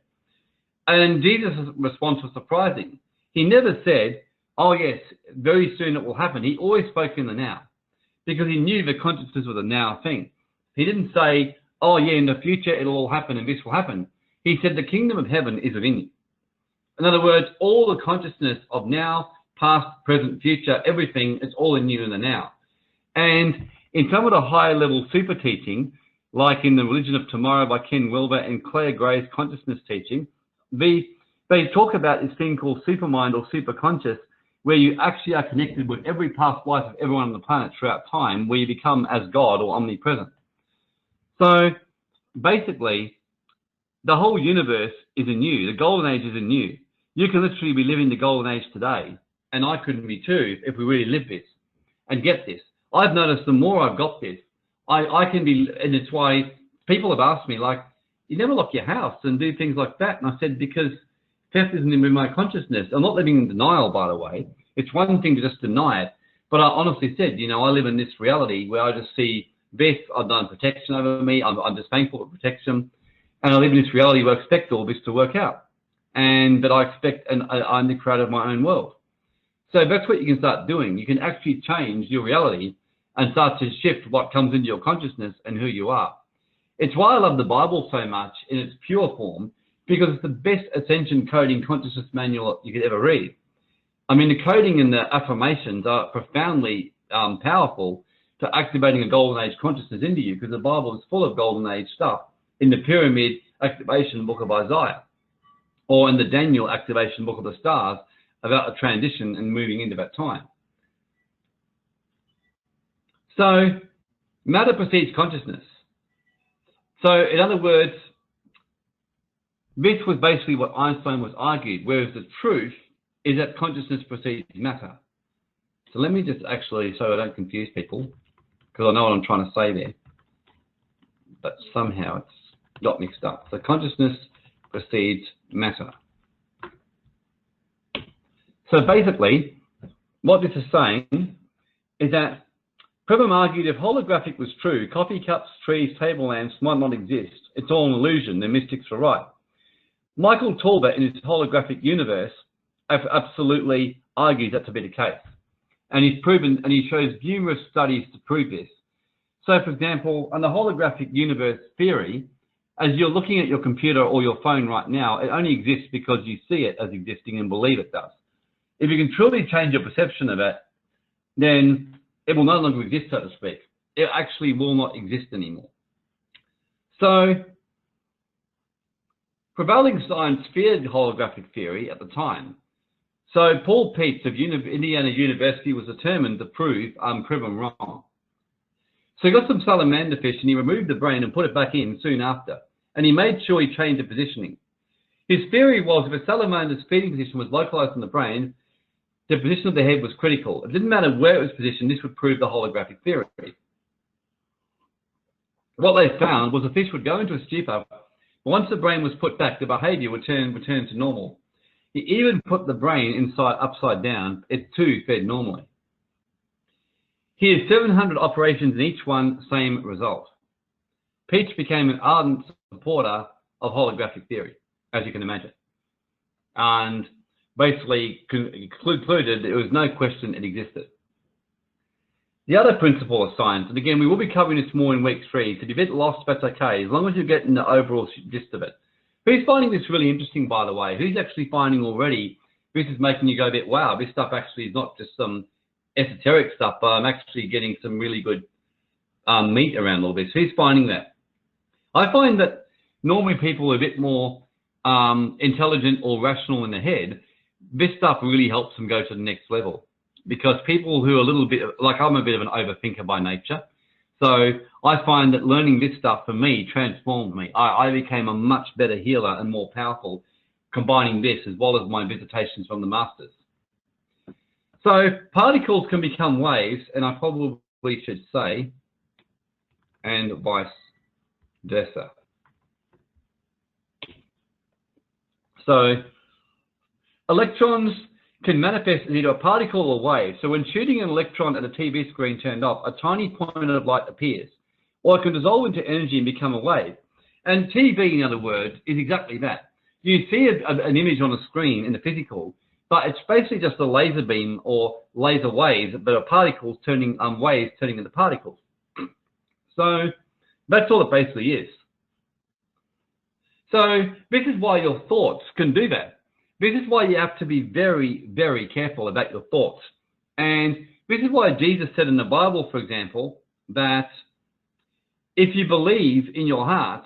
And Jesus' response was surprising. He never said, oh yes, very soon it will happen. He always spoke in the now, because he knew the consciousness was a now thing. He didn't say, oh yeah, in the future it'll all happen and this will happen. He said the kingdom of heaven is within you. In other words, all the consciousness of now, past, present, future, everything, it's all in you in the now. And in some of the higher level super teaching, like in The Religion of Tomorrow by Ken Wilber and Claire Gray's consciousness teaching, they talk about this thing called supermind or superconscious, where you actually are connected with every past life of everyone on the planet throughout time, where you become as God or omnipresent. So basically, the whole universe is in you. The golden age is in you. You can literally be living the golden age today, and I couldn't be too if we really live this and get this. I've noticed the more I've got this, I can be, and it's why people have asked me, like, you never lock your house and do things like that. And I said, because theft isn't in my consciousness. I'm not living in denial, by the way. It's one thing to just deny it. But I honestly said, you know, I live in this reality where I just see this, I've done protection over me. I'm just thankful for protection. And I live in this reality where I expect all this to work out. And that I expect, and I'm the creator of my own world. So that's what you can start doing. You can actually change your reality and start to shift what comes into your consciousness and who you are. It's why I love the Bible so much in its pure form, because it's the best ascension coding consciousness manual you could ever read. I mean, the coding and the affirmations are profoundly powerful to activating a golden age consciousness into you, because the Bible is full of golden age stuff in the pyramid activation book of Isaiah, or in the Daniel activation book of the stars, about a transition and moving into that time. So matter precedes consciousness. So in other words, this was basically what Einstein was argued, whereas the truth is that consciousness precedes matter. So let me just actually, so I don't confuse people, because I know what I'm trying to say there, but somehow it's got mixed up. So consciousness precedes matter. So basically, what this is saying is that Prabhupada argued if holographic was true, coffee cups, trees, table lamps might not exist. It's all an illusion. The mystics were right. Michael Talbot, in his holographic universe, absolutely argues that to be the case. And he's proven, and he shows numerous studies to prove this. So, for example, on the holographic universe theory, as you're looking at your computer or your phone right now, it only exists because you see it as existing and believe it does. If you can truly change your perception of it, then it will no longer exist, so to speak. It actually will not exist anymore. So, prevailing science feared holographic theory at the time. So, Paul Peets of Indiana University was determined to prove Prabhupada wrong. So he got some salamander fish and he removed the brain and put it back in soon after. And he made sure he changed the positioning. His theory was if a salamander's feeding position was localized in the brain, the position of the head was critical. It didn't matter where it was positioned, this would prove the holographic theory. What they found was the fish would go into a stupor, but once the brain was put back, the behavior would return to normal. He even put the brain upside down, it too fed normally. He had 700 operations in each one, same result. Peach became an ardent supporter of holographic theory, as you can imagine. And basically concluded there was no question it existed. The other principle of science, and again, we will be covering this more in week 3, so if you get lost, that's okay, as long as you're getting the overall gist of it. Who's finding this really interesting, by the way? Who's actually finding already this is making you go a bit, wow, this stuff actually is not just some esoteric stuff, but I'm actually getting some really good meat around all this. Who's finding that? I find that normally people are a bit more intelligent or rational in the head. This stuff really helps them go to the next level, because people who are a little bit, like I'm a bit of an overthinker by nature. So I find that learning this stuff for me transformed me. I became a much better healer and more powerful combining this as well as my visitations from the masters. So particles can become waves, and I probably should say, and vice versa. So electrons can manifest into a particle or wave. So when shooting an electron at a TV screen turned off, a tiny point of light appears, or it can dissolve into energy and become a wave. And TV, in other words, is exactly that. You see an image on a screen in the physical, but it's basically just a laser beam or laser waves, but are particles turning, waves turning into particles. So that's all it basically is. So this is why your thoughts can do that. This is why you have to be very, very careful about your thoughts. And this is why Jesus said in the Bible, for example, that if you believe in your heart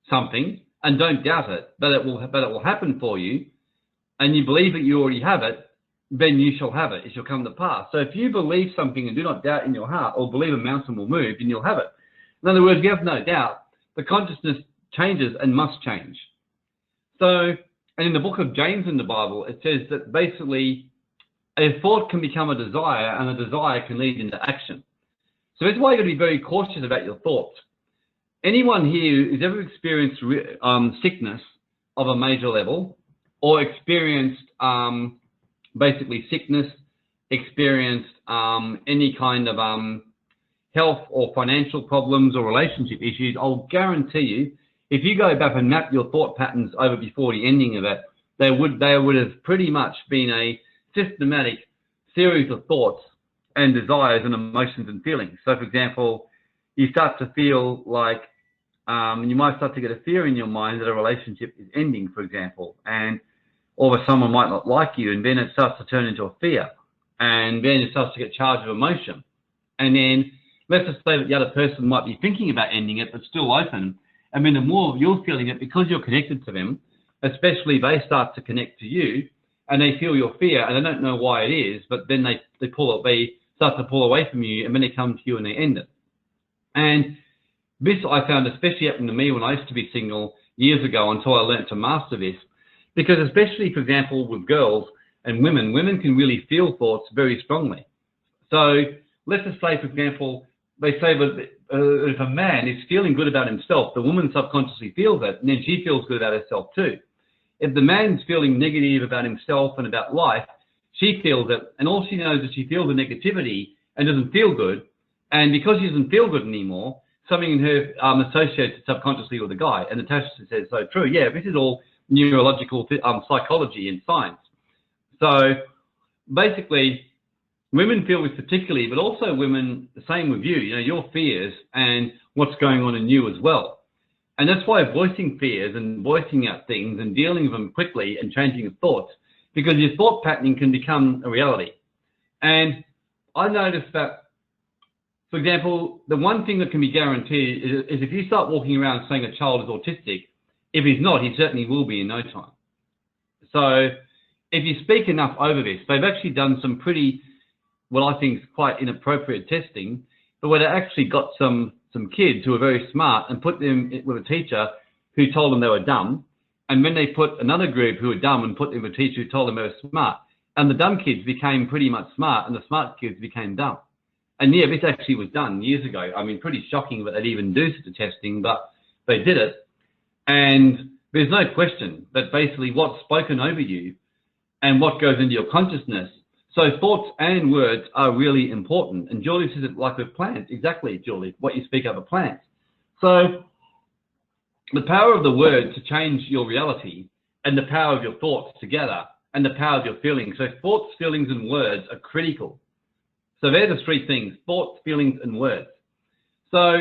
something and don't doubt it, but it will happen for you, and you believe that you already have it, then you shall have it. It shall come to pass. So if you believe something and do not doubt in your heart, or believe a mountain will move, then you'll have it. In other words, you have no doubt. The consciousness changes and must change. So, and in the book of James in the Bible, it says that basically a thought can become a desire, and a desire can lead into action. So that's why you've got to be very cautious about your thoughts. Anyone here who's ever experienced sickness of a major level, or experienced basically sickness, experienced any kind of health or financial problems or relationship issues, I'll guarantee you, if you go back and map your thought patterns over before the ending of it, they would have pretty much been a systematic series of thoughts and desires and emotions and feelings. So, for example, you start to feel like you might start to get a fear in your mind that a relationship is ending, for example, or someone might not like you, and then it starts to turn into a fear, and then it starts to get charged of emotion. And then let's just say that the other person might be thinking about ending it, but still open. I mean, the more you're feeling it, because you're connected to them, especially they start to connect to you, and they feel your fear, and they don't know why it is, but then they start to pull away from you, and then they come to you and they end it. And this I found especially happened to me when I used to be single years ago, until I learned to master this, because especially, for example, with girls and women can really feel thoughts very strongly. So let's just say, for example, they say that if a man is feeling good about himself, the woman subconsciously feels it, and then she feels good about herself too. If the man's feeling negative about himself and about life, she feels it, and all she knows is she feels the negativity and doesn't feel good. And because she doesn't feel good anymore, something in her associates it subconsciously with the guy. And Natasha says, so true. Yeah, this is all neurological psychology and science. So basically, women feel this particularly, but also women, the same with you, your fears and what's going on in you as well. And that's why voicing fears and voicing out things and dealing with them quickly and changing your thoughts, because your thought patterning can become a reality. And I noticed that, for example, the one thing that can be guaranteed is if you start walking around saying a child is autistic, if he's not, he certainly will be in no time. So if you speak enough over this, they've actually done some pretty, what I think is quite inappropriate testing, but where they actually got some kids who were very smart and put them with a teacher who told them they were dumb, and then they put another group who were dumb and put them with a teacher who told them they were smart. And the dumb kids became pretty much smart, and the smart kids became dumb. And yeah, this actually was done years ago. I mean, pretty shocking that they'd even do such a testing, but they did it. And there's no question that basically what's spoken over you and what goes into your consciousness. So thoughts and words are really important. And Julie says it like with plants. Exactly, Julie, what you speak over plants. So the power of the word to change your reality, and the power of your thoughts together, and the power of your feelings. So thoughts, feelings, and words are critical. So they're the three things: thoughts, feelings, and words. So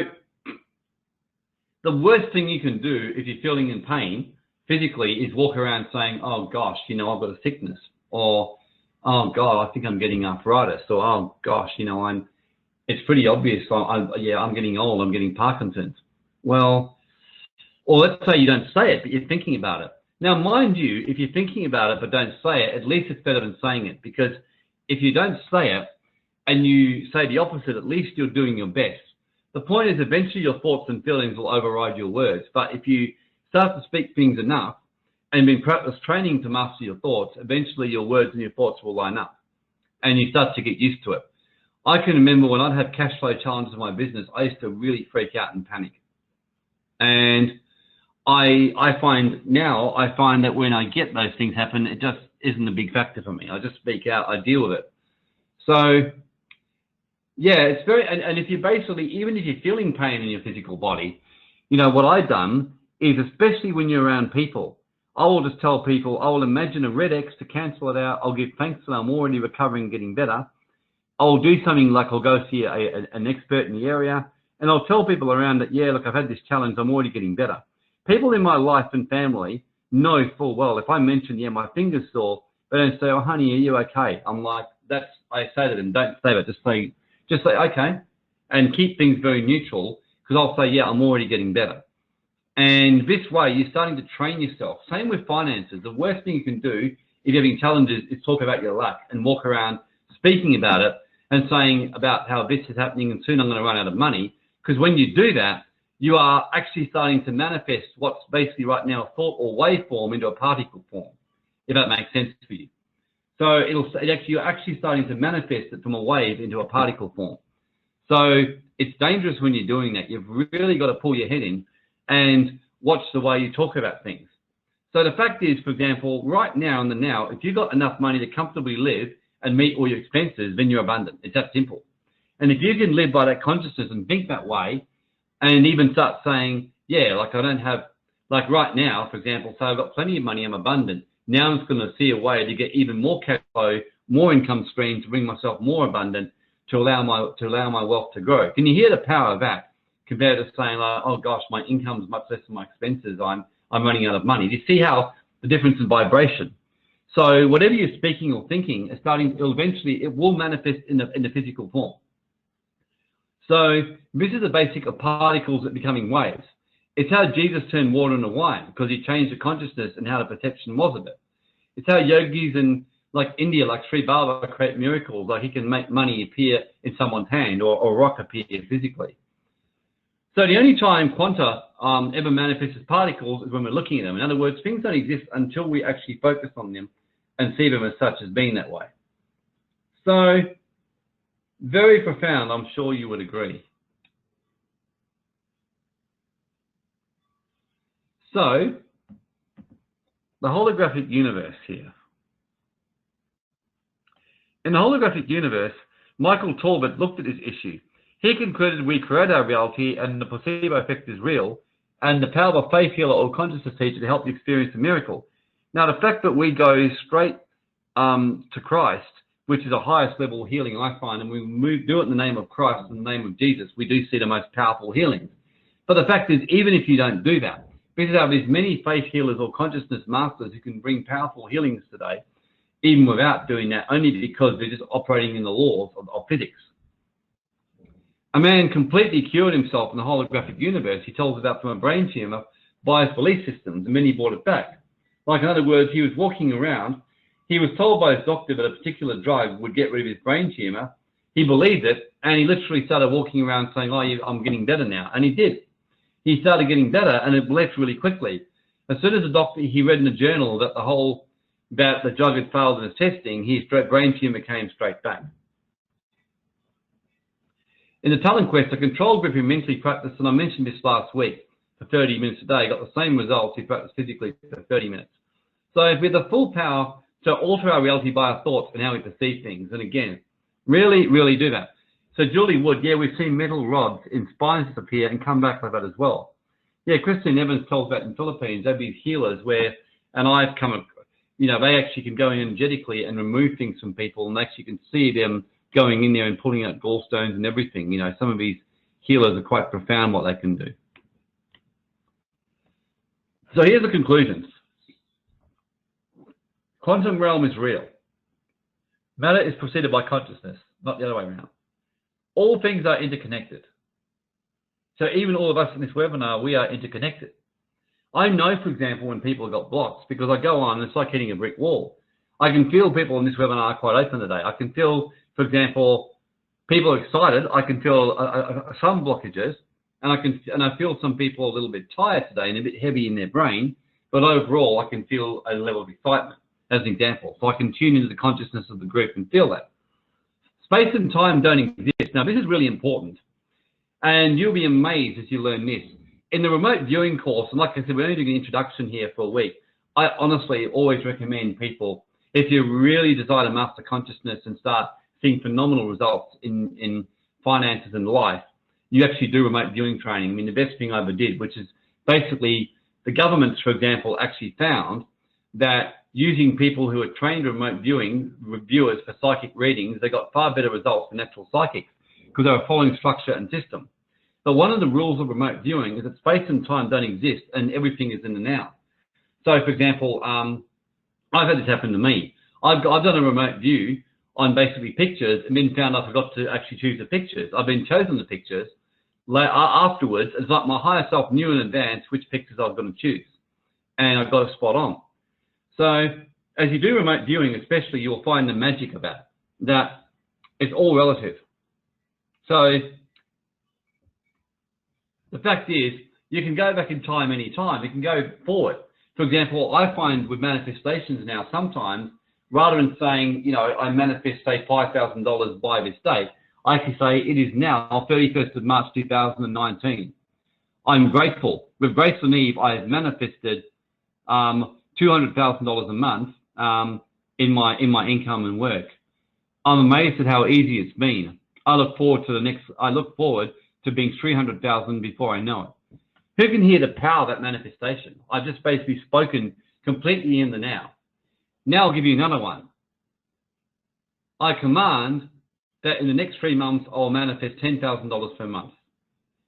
the worst thing you can do if you're feeling in pain physically is walk around saying, oh gosh, I've got a sickness, or oh God, I think I'm getting arthritis, or oh gosh, it's pretty obvious, I'm getting old, I'm getting Parkinson's. Well, or let's say you don't say it, but you're thinking about it. Now, mind you, if you're thinking about it but don't say it, at least it's better than saying it, because if you don't say it and you say the opposite, at least you're doing your best. The point is eventually your thoughts and feelings will override your words. But if you start to speak things enough and been practice training to master your thoughts, eventually your words and your thoughts will line up and you start to get used to it. I can remember when I'd have cash flow challenges in my business, I used to really freak out and panic. And I find that when I get those things happen, it just isn't a big factor for me. I just speak out, I deal with it. So yeah, it's very, and if you basically, even if you're feeling pain in your physical body, you know, what I've done is, especially when you're around people, I will just tell people, I will imagine a red X to cancel it out. I'll give thanks that I'm already recovering and getting better. I'll do something like I'll go see an expert in the area, and I'll tell people around that, yeah, look, I've had this challenge, I'm already getting better. People in my life and family know full well, if I mention, yeah, my finger's sore, they don't say, oh, honey, are you okay? I'm like, I say to them, don't say that, just say, okay, and keep things very neutral, because I'll say, yeah, I'm already getting better. And this way, you're starting to train yourself. Same with finances. The worst thing you can do if you're having challenges is talk about your luck and walk around speaking about it and saying about how this is happening and soon I'm going to run out of money. Because when you do that, you are actually starting to manifest what's basically right now a thought or waveform into a particle form, if that makes sense for you. So you're actually starting to manifest it from a wave into a particle form. So it's dangerous when you're doing that. You've really got to pull your head in and watch the way you talk about things. So the fact is, for example, right now in the now, if you've got enough money to comfortably live and meet all your expenses, then you're abundant. It's that simple. And if you can live by that consciousness and think that way, and even start saying, yeah, like I don't have, like right now, for example, so I've got plenty of money, I'm abundant. Now I'm just going to see a way to get even more cash flow, more income stream to bring myself more abundant, to allow my wealth to grow. Can you hear the power of that compared to saying, like, oh gosh, my income is much less than my expenses, I'm running out of money? Do you see how the difference in vibration? So whatever you're speaking or thinking is eventually it will manifest in the physical form. So this is the basic of particles that becoming waves. It's how Jesus turned water into wine, because he changed the consciousness and how the perception was of it. It's how yogis in like India, like Sri Baba, create miracles, like he can make money appear in someone's hand or rock appear physically. So the only time quanta ever manifests as particles is when we're looking at them. In other words, things don't exist until we actually focus on them and see them as such as being that way. So very profound, I'm sure you would agree. So, the holographic universe here. In the holographic universe, Michael Talbot looked at this issue. He concluded we create our reality and the placebo effect is real, and the power of a faith healer or consciousness teacher to help you experience a miracle. Now, the fact that we go straight to Christ, which is the highest level of healing, I find, and we do it in the name of Christ, in the name of Jesus, we do see the most powerful healings. But the fact is, even if you don't do that, because there's many faith healers or consciousness masters who can bring powerful healings today, even without doing that, only because they're just operating in the laws of physics. A man completely cured himself in the holographic universe, he tells about, from a brain tumor by his belief systems, and then he brought it back. Like, in other words, he was walking around, he was told by his doctor that a particular drug would get rid of his brain tumor. He believed it, and he literally started walking around saying, oh, I'm getting better now. And he did. He started getting better, and it left really quickly. As soon as the doctor, he read in the journal that that the drug had failed in his testing, his brain tumor came straight back. In the Talent Quest, a controlled group who mentally practiced, and I mentioned this last week, for 30 minutes a day, got the same results he practiced physically for 30 minutes. So with the full power to alter our reality by our thoughts and how we perceive things, and again, really, really do that. So Julie Wood, yeah, we've seen metal rods in spines disappear and come back like that as well. Yeah, Christine Evans tells about in the Philippines, they'd be healers where, and I've come, they actually can go in energetically and remove things from people, and actually can see them going in there and pulling out gallstones and everything. Some of these healers are quite profound what they can do. So here's the conclusions. Quantum realm is real. Matter is preceded by consciousness, not the other way around. All things are interconnected. So even all of us in this webinar, we are interconnected. I know, for example, when people have got blocks, because I go on and it's like hitting a brick wall. I can feel people in this webinar are quite open today. I can feel, for example, people are excited. I can feel some blockages, and I feel some people a little bit tired today and a bit heavy in their brain. But overall, I can feel a level of excitement, as an example. So I can tune into the consciousness of the group and feel that. Space and time don't exist. Now, this is really important, and you'll be amazed as you learn this. In the remote viewing course, and like I said, we're only doing an introduction here for a week, I honestly always recommend people, if you really desire to master consciousness and start seeing phenomenal results in finances and life, you actually do remote viewing training. I mean, the best thing I ever did, which is basically the governments, for example, actually found that using people who are trained remote viewing reviewers for psychic readings, they got far better results than actual psychics because they were following structure and system. But one of the rules of remote viewing is that space and time don't exist and everything is in the now. So, for example, I've had this happen to me. I've done a remote view on basically pictures and then found I forgot to actually choose the pictures. I've been chosen the pictures. Afterwards, it's like my higher self knew in advance which pictures I was going to choose, and I got it spot on. So as you do remote viewing, especially, you'll find the magic of that it's all relative. So the fact is, you can go back in time any time. You can go forward. For example, I find with manifestations now, sometimes, rather than saying, you know, I manifest, say, $5,000 by this date, I actually say it is now 31st of March 2019. I'm grateful. With Grace and Eve, I have manifested $200,000 a month in my income and work. I'm amazed at how easy it's been. I look forward to being 300,000 before I know it. Who can hear the power of that manifestation? I've just basically spoken completely in the now. Now I'll give you another one. I command that in the next 3 months, I'll manifest $10,000 per month.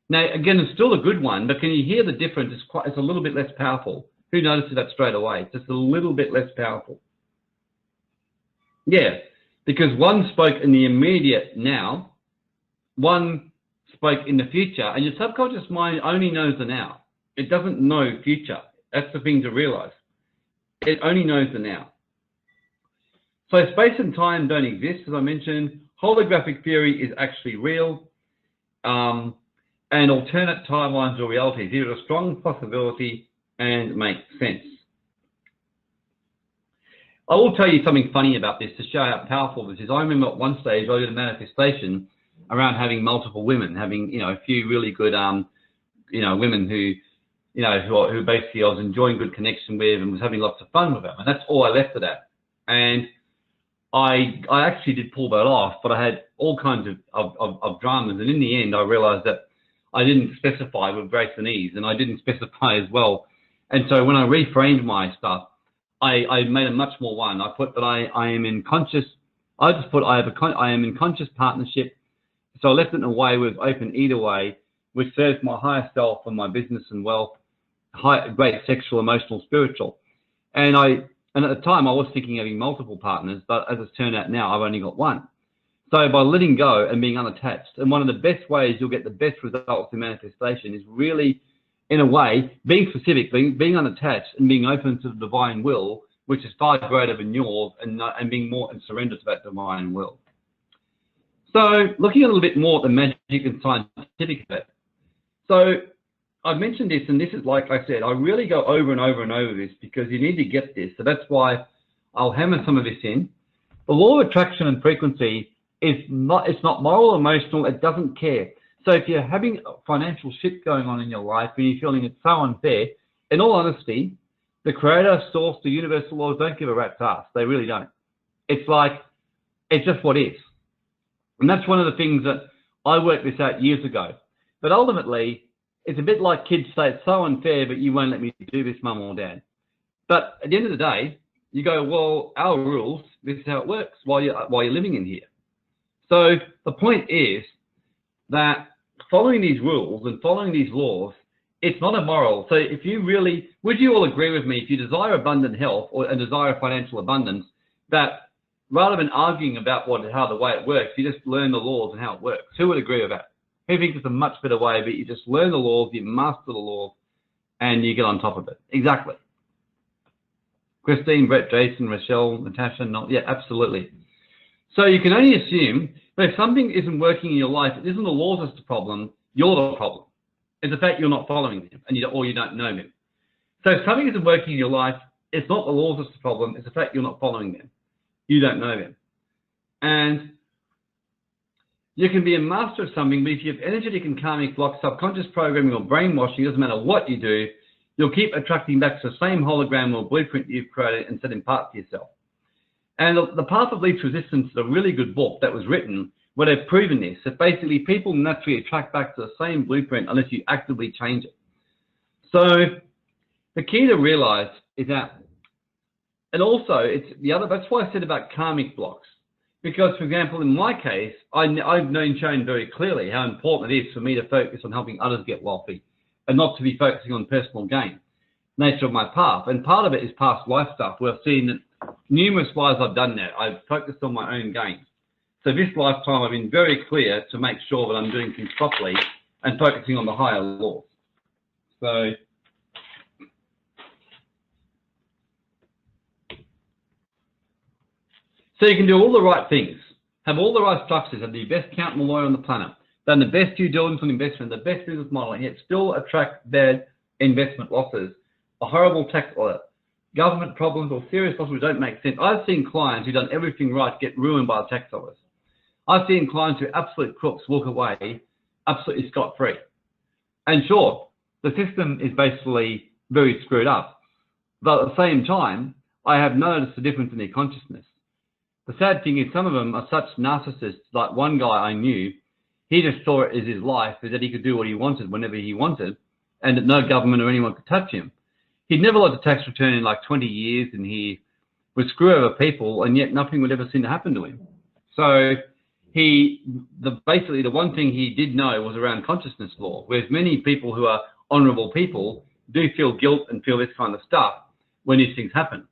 Now, again, it's still a good one, but can you hear the difference? It's a little bit less powerful. Who notices that straight away? It's just a little bit less powerful. Yeah, because one spoke in the immediate now, one spoke in the future, and your subconscious mind only knows the now. It doesn't know future. That's the thing to realize. It only knows the now. So space and time don't exist, as I mentioned. Holographic theory is actually real, and alternate timelines or realities. These are a strong possibility and make sense. I will tell you something funny about this to show how powerful this is. I remember at one stage I did a manifestation around having multiple women, having, you know, a few really good, you know, women who, you know, who basically I was enjoying good connection with and was having lots of fun with them, and that's all I left it at. And I actually did pull that off, but I had all kinds of dramas, and in the end I realized that I didn't specify with Grace and Ease, and I didn't specify as well. And so when I reframed my stuff, I made a much more one. I put that I am in conscious, I just put I am in conscious partnership. So I left it in a way with open either way, which serves my higher self and my business and wealth, great sexual, emotional, spiritual. And at the time I was thinking of having multiple partners, but as it's turned out now, I've only got one. So by letting go and being unattached, and one of the best ways you'll get the best results in manifestation is really, in a way, being specific, being unattached and being open to the divine will, which is far greater than yours, and being more and surrender to that divine will. So looking a little bit more at the magic and scientific of it. So I've mentioned this, and this is, like I said, I really go over and over and over this because you need to get this. So that's why I'll hammer some of this in. The law of attraction and frequency it's not moral, emotional, it doesn't care. So if you're having financial shit going on in your life and you're feeling it's so unfair, in all honesty, the creator, source, the universal laws don't give a rat's ass. They really don't. It's like, it's just what is. And that's one of the things that I worked this out years ago. But ultimately, it's a bit like kids say, it's so unfair, but you won't let me do this, mum or dad. But at the end of the day, you go, well, our rules, this is how it works while you're living in here. So the point is that following these rules and following these laws, it's not immoral. So if you really, would you all agree with me, if you desire abundant health and desire financial abundance, that rather than arguing about how the way it works, you just learn the laws and how it works? Who would agree with that? Who thinks it's a much better way, but you just learn the laws, you master the laws, and you get on top of it? Exactly. Christine, Brett, Jason, Rochelle, Natasha, yeah, absolutely. So you can only assume that if something isn't working in your life, it isn't the laws that's the problem, you're the problem. It's the fact you're not following them or you don't know them. So if something isn't working in your life, it's not the laws that's the problem, it's the fact you're not following them. You don't know them. And you can be a master of something, but if you have energetic and karmic blocks, subconscious programming or brainwashing, it doesn't matter what you do, you'll keep attracting back to the same hologram or blueprint you've created and set in part to yourself. And the Path of Least Resistance is a really good book that was written where they've proven this, that basically people naturally attract back to the same blueprint unless you actively change it. So the key to realize is that, and also it's the other, that's why I said about karmic blocks. Because, for example, in my case, I've shown very clearly how important it is for me to focus on helping others get wealthy and not to be focusing on personal gain. Nature of my path. And part of it is past life stuff. We've seen that numerous lives I've done that. I've focused on my own gains. So this lifetime, I've been very clear to make sure that I'm doing things properly and focusing on the higher laws. So you can do all the right things, have all the right structures, have the best accountant lawyer on the planet, done the best due diligence on investment, the best business model, and yet still attract bad investment losses, a horrible tax audit, government problems, or serious losses which don't make sense. I've seen clients who've done everything right get ruined by the tax office. I've seen clients who are absolute crooks walk away absolutely scot-free. And sure, the system is basically very screwed up. But at the same time, I have noticed the difference in their consciousness. The sad thing is some of them are such narcissists. Like one guy I knew, he just saw it as his life, is that he could do what he wanted whenever he wanted, and that no government or anyone could touch him. He'd never looked at a tax return in like 20 years, and he would screw over people, and yet nothing would ever seem to happen to him. So basically the one thing he did know was around consciousness law, whereas many people who are honorable people do feel guilt and feel this kind of stuff when these things happen.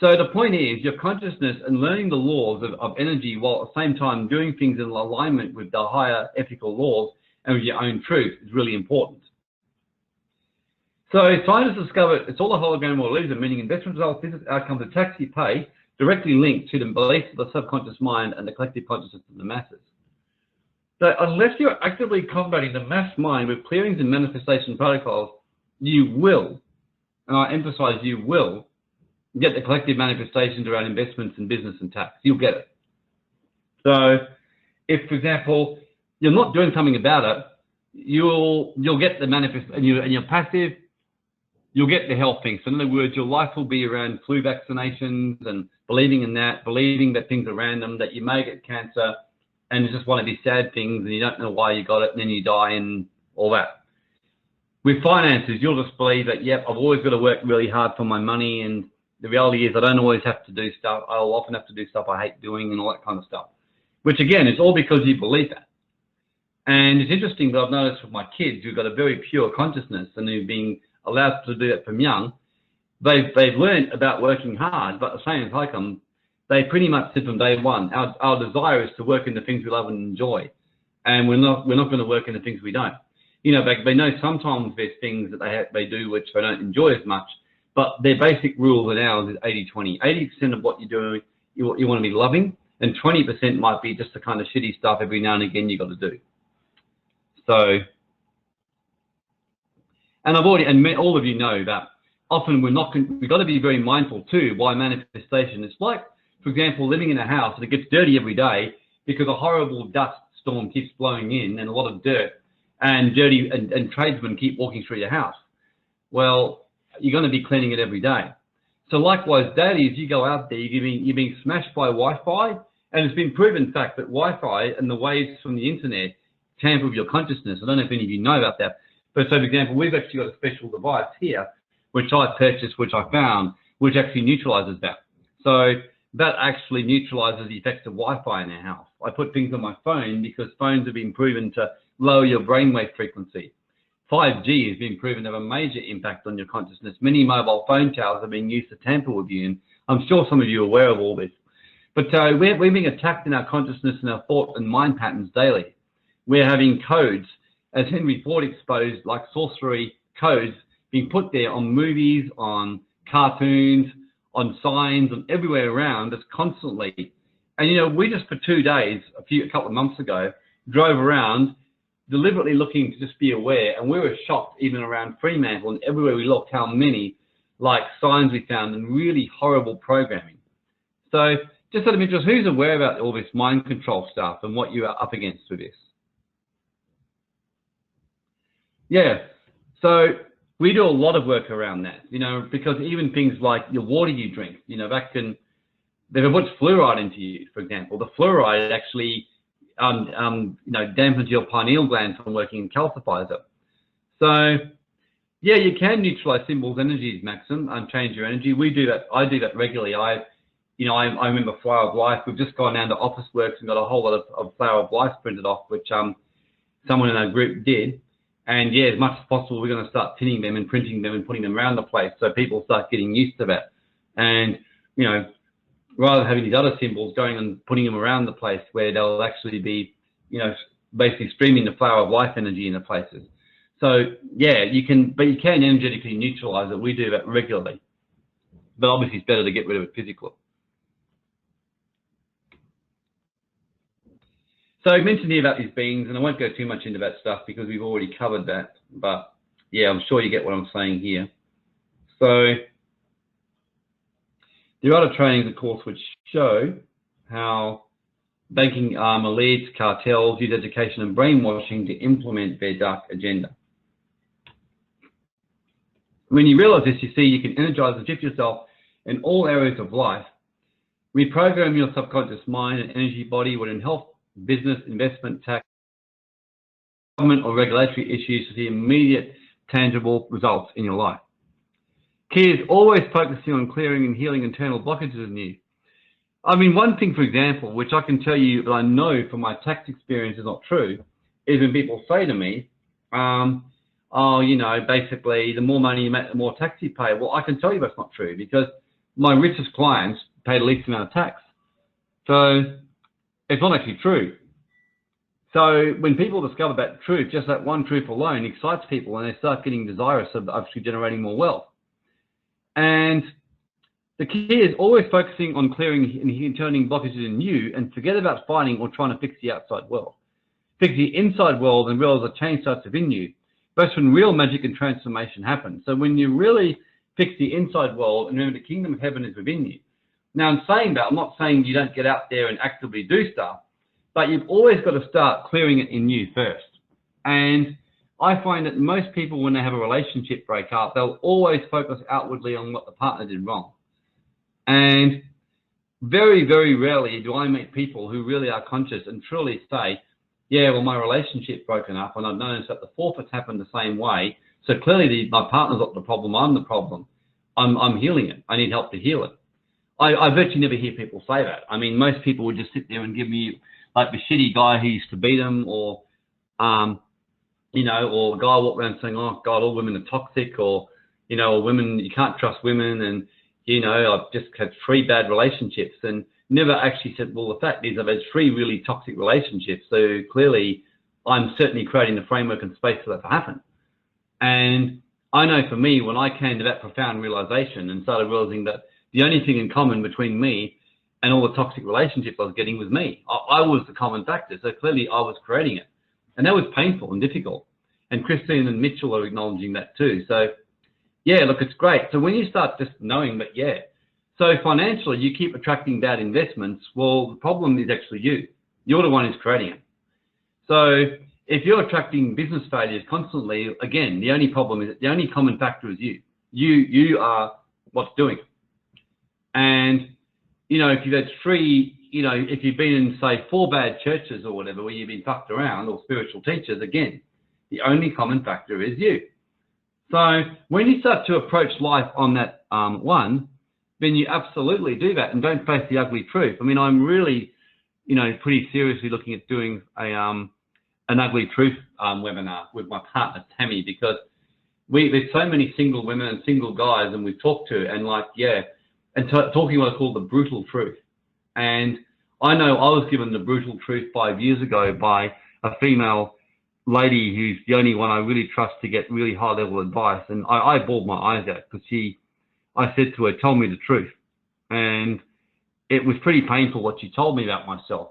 So the point is, your consciousness and learning the laws of energy while at the same time doing things in alignment with the higher ethical laws and with your own truth is really important. So scientists discovered it's all a hologram or illusion, meaning investment results, business outcomes, the tax you pay directly linked to the beliefs of the subconscious mind and the collective consciousness of the masses. So unless you're actively combating the mass mind with clearings and manifestation protocols, you will, and I emphasize you will, get the collective manifestations around investments and business and tax. You'll get it. So if, for example, you're not doing something about it, you'll get the manifest, and you're passive, you'll get the health things. So in other words, your life will be around flu vaccinations and believing in that, believing that things are random, that you may get cancer, and it's just one of these sad things, and you don't know why you got it, and then you die and all that. With finances, you'll just believe that, yep, I've always got to work really hard for my money, and the reality is I don't always have to do stuff. I'll often have to do stuff I hate doing and all that kind of stuff, which again, is all because you believe that. And it's interesting that I've noticed with my kids who've got a very pure consciousness and who've been allowed to do that from young, they've learned about working hard, but at the same time, they pretty much said from day one, our desire is to work in the things we love and enjoy. And we're not going to work in the things we don't. You know, they know sometimes there's things that they do which they don't enjoy as much, but their basic rule of ours is 80-20. 80% of what you're doing, you want to be loving, and 20% might be just the kind of shitty stuff every now and again you got to do. So, and all of you know that often we've got to be very mindful too why manifestation. It's like, for example, living in a house that gets dirty every day because a horrible dust storm keeps blowing in and a lot of dirt and dirty and tradesmen keep walking through your house. Well, you're going to be cleaning it every day. So likewise, daily, as you go out there, you're being smashed by Wi-Fi, and it's been proven, in fact, that Wi-Fi and the waves from the internet tamper with your consciousness. I don't know if any of you know about that, but so, for example, we've actually got a special device here, which I purchased, which I found, which actually neutralizes that. So that actually neutralizes the effects of Wi-Fi in our house. I put things on my phone because phones have been proven to lower your brainwave frequency. 5G has been proven to have a major impact on your consciousness. Many mobile phone towers are being used to tamper with you, and I'm sure some of you are aware of all this. But we're being attacked in our consciousness and our thought and mind patterns daily. We're having codes, as Henry Ford exposed, like sorcery codes being put there on movies, on cartoons, on signs, and everywhere around us constantly. And, you know, we just for 2 days, a couple of months ago, drove around deliberately looking to just be aware. And we were shocked even around Fremantle and everywhere we looked how many like signs we found and really horrible programming. So just out of interest, who's aware about all this mind control stuff and what you are up against with this? Yeah, so we do a lot of work around that, you know, because even things like your water you drink, you know, that can, they put fluoride into you, for example. The fluoride actually, you know, dampens your pineal gland from working and calcifies it. So, yeah, you can neutralize symbols' energies, Maxim, and change your energy. We do that. I do that regularly. You know, I remember Flower of Life. We've just gone down to Officeworks and got a whole lot of Flower of Life printed off, which someone in our group did. And yeah, as much as possible, we're going to start pinning them and printing them and putting them around the place so people start getting used to that. And, you know, rather than having these other symbols, going and putting them around the place where they'll actually be, you know, basically streaming the Flower of Life energy into places. So yeah, you can energetically neutralize it. We do that regularly. But obviously it's better to get rid of it physically. So I mentioned here about these beings, and I won't go too much into that stuff because we've already covered that, but yeah, I'm sure you get what I'm saying here. So there are other trainings, of course, which show how banking elites, cartels use education and brainwashing to implement their dark agenda. When you realize this, you see you can energize and shift yourself in all areas of life. Reprogram your subconscious mind and energy body within health, business, investment, tax, government or regulatory issues to see immediate, tangible results in your life. Key is always focusing on clearing and healing internal blockages in you. I mean, one thing, for example, which I can tell you that I know from my tax experience is not true, is when people say to me, oh, you know, basically, the more money you make, the more tax you pay. Well, I can tell you that's not true because my richest clients pay the least amount of tax. So it's not actually true. So when people discover that truth, just that one truth alone excites people and they start getting desirous of actually generating more wealth. And the key is always focusing on clearing and turning blockages in you and forget about fighting or trying to fix the outside world. Fix the inside world and realize the change starts within you. That's when real magic and transformation happens. So when you really fix the inside world and remember the kingdom of heaven is within you. Now, in saying that, I'm not saying you don't get out there and actively do stuff, but you've always got to start clearing it in you first. And I find that most people, when they have a relationship break up, they'll always focus outwardly on what the partner did wrong. And very, very rarely do I meet people who really are conscious and truly say, yeah, well, my relationship broken up and I've noticed that the forfeits happened the same way. So clearly my partner's not the problem, I'm the problem. I'm healing it. I need help to heal it. I virtually never hear people say that. I mean, most people would just sit there and give me like the shitty guy who used to beat them, or, you know, or a guy walk around saying, oh God, all women are toxic, or, you know, or women, you can't trust women. And, you know, I've just had 3 bad relationships and never actually said, well, the fact is I've had 3 really toxic relationships. So clearly I'm certainly creating the framework and space for that to happen. And I know for me, when I came to that profound realization and started realizing that the only thing in common between me and all the toxic relationships I was getting was me. I was the common factor. So clearly I was creating it. And that was painful and difficult. And Christine and Mitchell are acknowledging that too. So yeah, look, it's great. So when you start just knowing that, yeah, so financially you keep attracting bad investments, well, the problem is actually you. You're the one who's creating it. So if you're attracting business failures constantly, again, the only problem is, the only common factor is you. You are what's doing it. And, you know, if you've had 3, you know, if you've been in, say, 4 bad churches or whatever, where you've been fucked around, or spiritual teachers, again, the only common factor is you. So when you start to approach life on that one, then you absolutely do that and don't face the ugly truth. I mean, I'm really, you know, pretty seriously looking at doing an ugly truth webinar with my partner, Tammy, because there's so many single women and single guys and we've talked to, and like, yeah, and talking what I call the brutal truth. And I know I was given the brutal truth 5 years ago by a female lady who's the only one I really trust to get really high level advice. And I bawled my eyes out because I said to her, tell me the truth. And it was pretty painful what she told me about myself.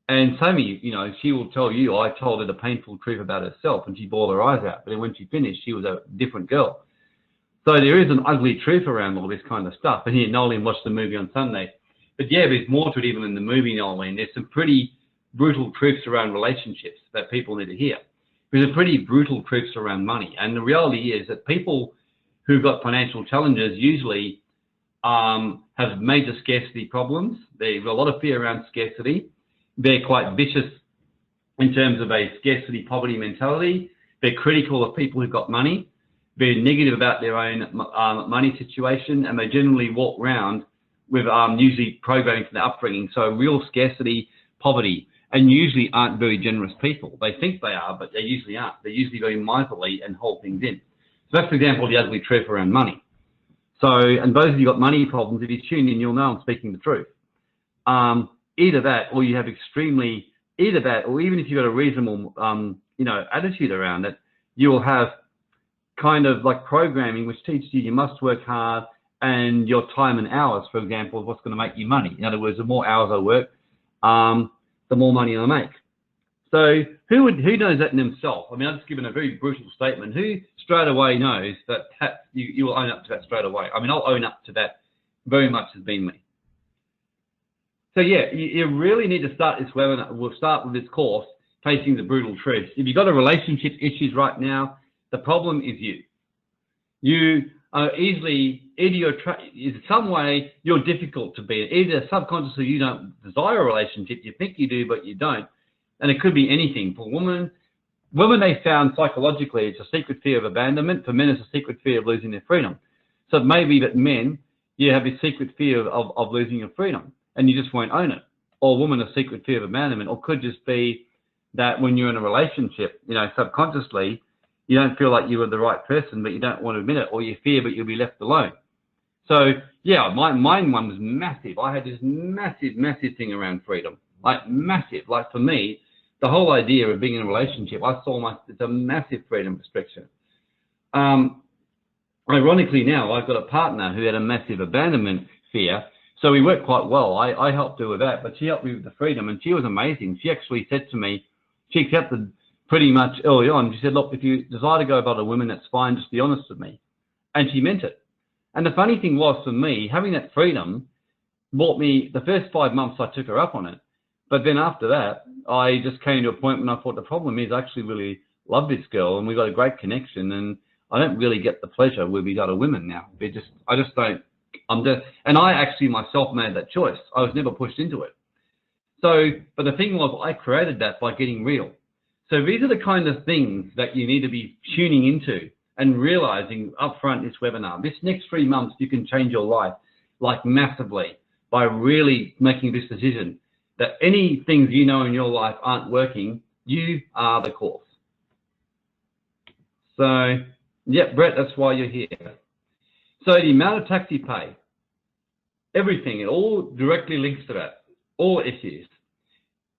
And Sammy, you know, she will tell you, I told her the painful truth about herself, and she bawled her eyes out. But then when she finished, she was a different girl. So there is an ugly truth around all this kind of stuff. And here, Nolan watched the movie on Sunday. But yeah, there's more to it even in the movie, Nolan. There's some pretty brutal truths around relationships that people need to hear. There's a pretty brutal truths around money. And the reality is that people who've got financial challenges usually have major scarcity problems. They've got a lot of fear around scarcity. They're quite vicious in terms of a scarcity poverty mentality. They're critical of people who've got money. They're negative about their own money situation, and they generally walk around with usually programming from their upbringing. So real scarcity, poverty, and usually aren't very generous people. They think they are, but they usually aren't. They're usually very miserly and hold things in. So that's, for example, the ugly truth around money. So, and those of you got money problems, if you tune in, you'll know I'm speaking the truth. Either that, or you have extremely, either that, or even if you've got a reasonable, you know, attitude around it, you will have kind of like programming which teaches you must work hard, and your time and hours, for example, is what's going to make you money. In other words, the more hours I work, the more money I make. So who knows that in himself? I mean, I've just given a very brutal statement. Who straight away knows that you will own up to that straight away? I mean, I'll own up to that very much as being me. So yeah, you really need to start this webinar. We'll start with this course, Facing the Brutal Truth. If you've got a relationship issues right now, the problem is you. You are easily, either in some way, you're difficult to be. Either subconsciously you don't desire a relationship, you think you do, but you don't. And it could be anything. For women they found psychologically it's a secret fear of abandonment. For men, it's a secret fear of losing their freedom. So it may be that men, you have this secret fear of losing your freedom, and you just won't own it. Or woman, a secret fear of abandonment. Or could just be that when you're in a relationship, you know, subconsciously, you don't feel like you are the right person, but you don't want to admit it, or you fear, but you'll be left alone. So yeah, mine one was massive. I had this massive thing around freedom, like massive. Like for me, the whole idea of being in a relationship, I saw it's a massive freedom restriction. Ironically now, I've got a partner who had a massive abandonment fear, so we worked quite well. I helped her with that, but she helped me with the freedom, and she was amazing. She actually said to me, she accepted pretty much early on. She said, look, if you desire to go about a woman, that's fine, just be honest with me. And she meant it. And the funny thing was, for me, having that freedom bought me, the first 5 months I took her up on it. But then after that, I just came to a point when I thought the problem is I actually really love this girl, and we got a great connection, and I don't really get the pleasure with these other women now. I just don't. And I actually myself made that choice. I was never pushed into it. So, but the thing was, I created that by getting real. So these are the kind of things that you need to be tuning into and realizing upfront this webinar. This next 3 months, you can change your life like massively by really making this decision that any things you know in your life aren't working, you are the course. So, yeah, Brett, that's why you're here. So the amount of tax you pay, everything, it all directly links to that, all issues.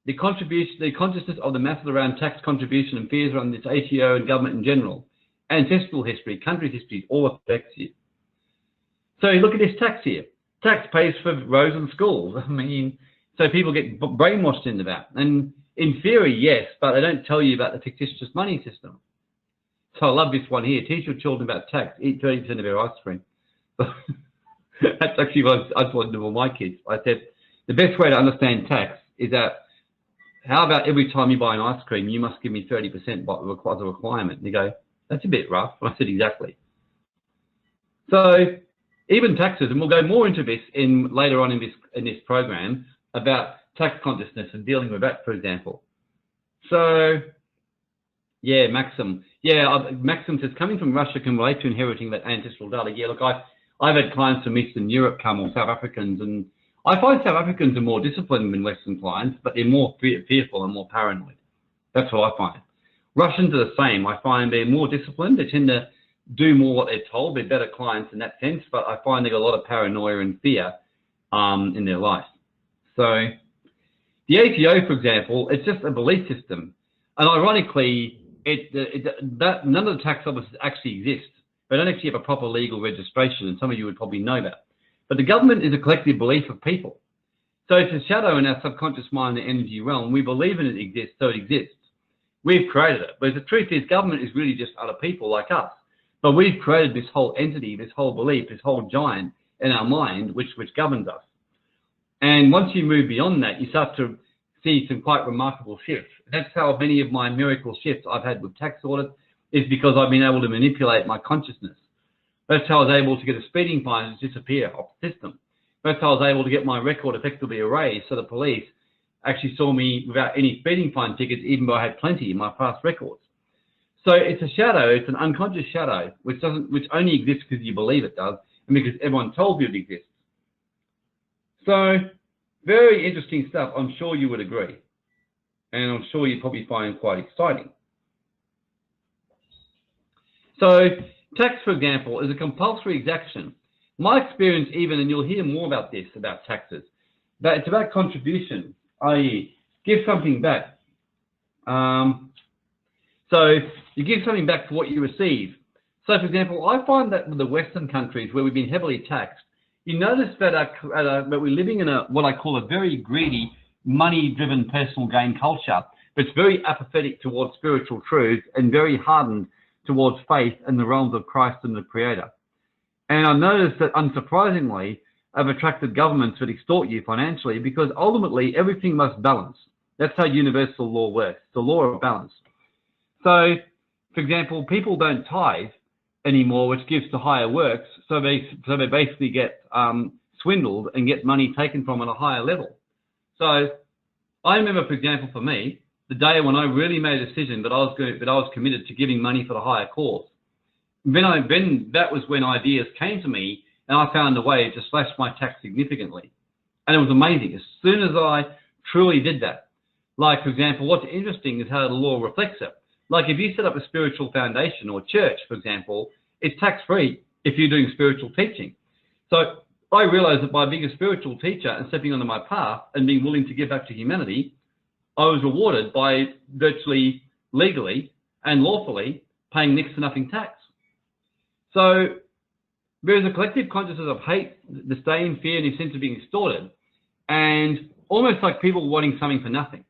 The consciousness of the masses around tax contribution and fears around this ATO and government in general, ancestral history, country history, all affects you. So look at this tax here. Tax pays for roads and schools. I mean, so people get brainwashed into that. And in theory, yes, but they don't tell you about the fictitious money system. So I love this one here. Teach your children about tax. Eat 30% of their ice cream. That's actually what I wanted to do with my kids. I said, the best way to understand tax is that, how about every time you buy an ice cream, you must give me 30% as a requirement? And they go, that's a bit rough. And I said, exactly. So even taxes, and we'll go more into this later on in this program about tax consciousness and dealing with that, for example. So yeah, Maxim. Yeah, Maxim says, coming from Russia can relate to inheriting that ancestral data. Yeah, look, I've had clients from Eastern Europe come, or South Africans, and I find South Africans are more disciplined than Western clients, but they're more fearful and more paranoid. That's what I find. Russians are the same. I find they're more disciplined. They tend to do more what they're told. They're better clients in that sense, but I find they got a lot of paranoia and fear in their life. So the ATO, for example, it's just a belief system. And ironically, none of the tax offices actually exist. They don't actually have a proper legal registration, and some of you would probably know that. But the government is a collective belief of people. So it's a shadow in our subconscious mind, the energy realm. We believe in it exists, so it exists. We've created it. But the truth is, government is really just other people like us. But we've created this whole entity, this whole belief, this whole giant in our mind, which governs us. And once you move beyond that, you start to see some quite remarkable shifts. That's how many of my miracle shifts I've had with tax audits, is because I've been able to manipulate my consciousness. That's how I was able to get a speeding fine to disappear off the system. That's how I was able to get my record effectively erased, so the police actually saw me without any speeding fine tickets, even though I had plenty in my past records. So it's a shadow, it's an unconscious shadow, which only exists because you believe it does, and because everyone told you it exists. So very interesting stuff. I'm sure you would agree, and I'm sure you probably find quite exciting. So tax, for example, is a compulsory exaction. My experience even, and you'll hear more about this, about taxes, that it's about contribution, i.e. give something back. So you give something back for what you receive. So, for example, I find that with the Western countries where we've been heavily taxed, you notice that, that we're living in what I call a very greedy, money-driven personal gain culture, but it's very apathetic towards spiritual truth and very hardened towards faith and the realms of Christ and the Creator. And I noticed that, unsurprisingly, I've attracted governments that extort you financially because ultimately everything must balance. That's how universal law works, the law of balance. So, for example, people don't tithe anymore, which gives to higher works, so they basically get swindled and get money taken from at a higher level. So I remember, for example, for me, the day when I really made a decision that I was committed to giving money for the higher cause. Then that was when ideas came to me, and I found a way to slash my tax significantly. And it was amazing. As soon as I truly did that, like, for example, what's interesting is how the law reflects it. Like, if you set up a spiritual foundation or church, for example, it's tax-free if you're doing spiritual teaching. So I realized that by being a spiritual teacher and stepping onto my path and being willing to give back to humanity, I was rewarded by virtually legally and lawfully paying next to nothing tax. So there's a collective consciousness of hate, disdain, fear, and a sense of being extorted, and almost like people wanting something for nothing.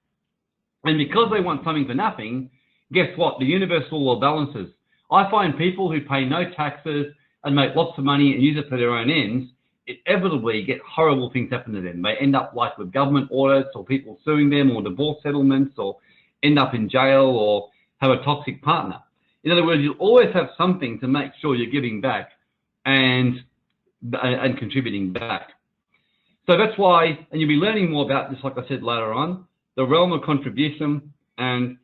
And because they want something for nothing, guess what? The universal law balances. I find people who pay no taxes and make lots of money and use it for their own ends, inevitably get horrible things happen to them. They end up like with government audits or people suing them or divorce settlements or end up in jail or have a toxic partner. In other words, you'll always have something to make sure you're giving back and contributing back. So that's why, and you'll be learning more about this, like I said later on, the realm of contribution and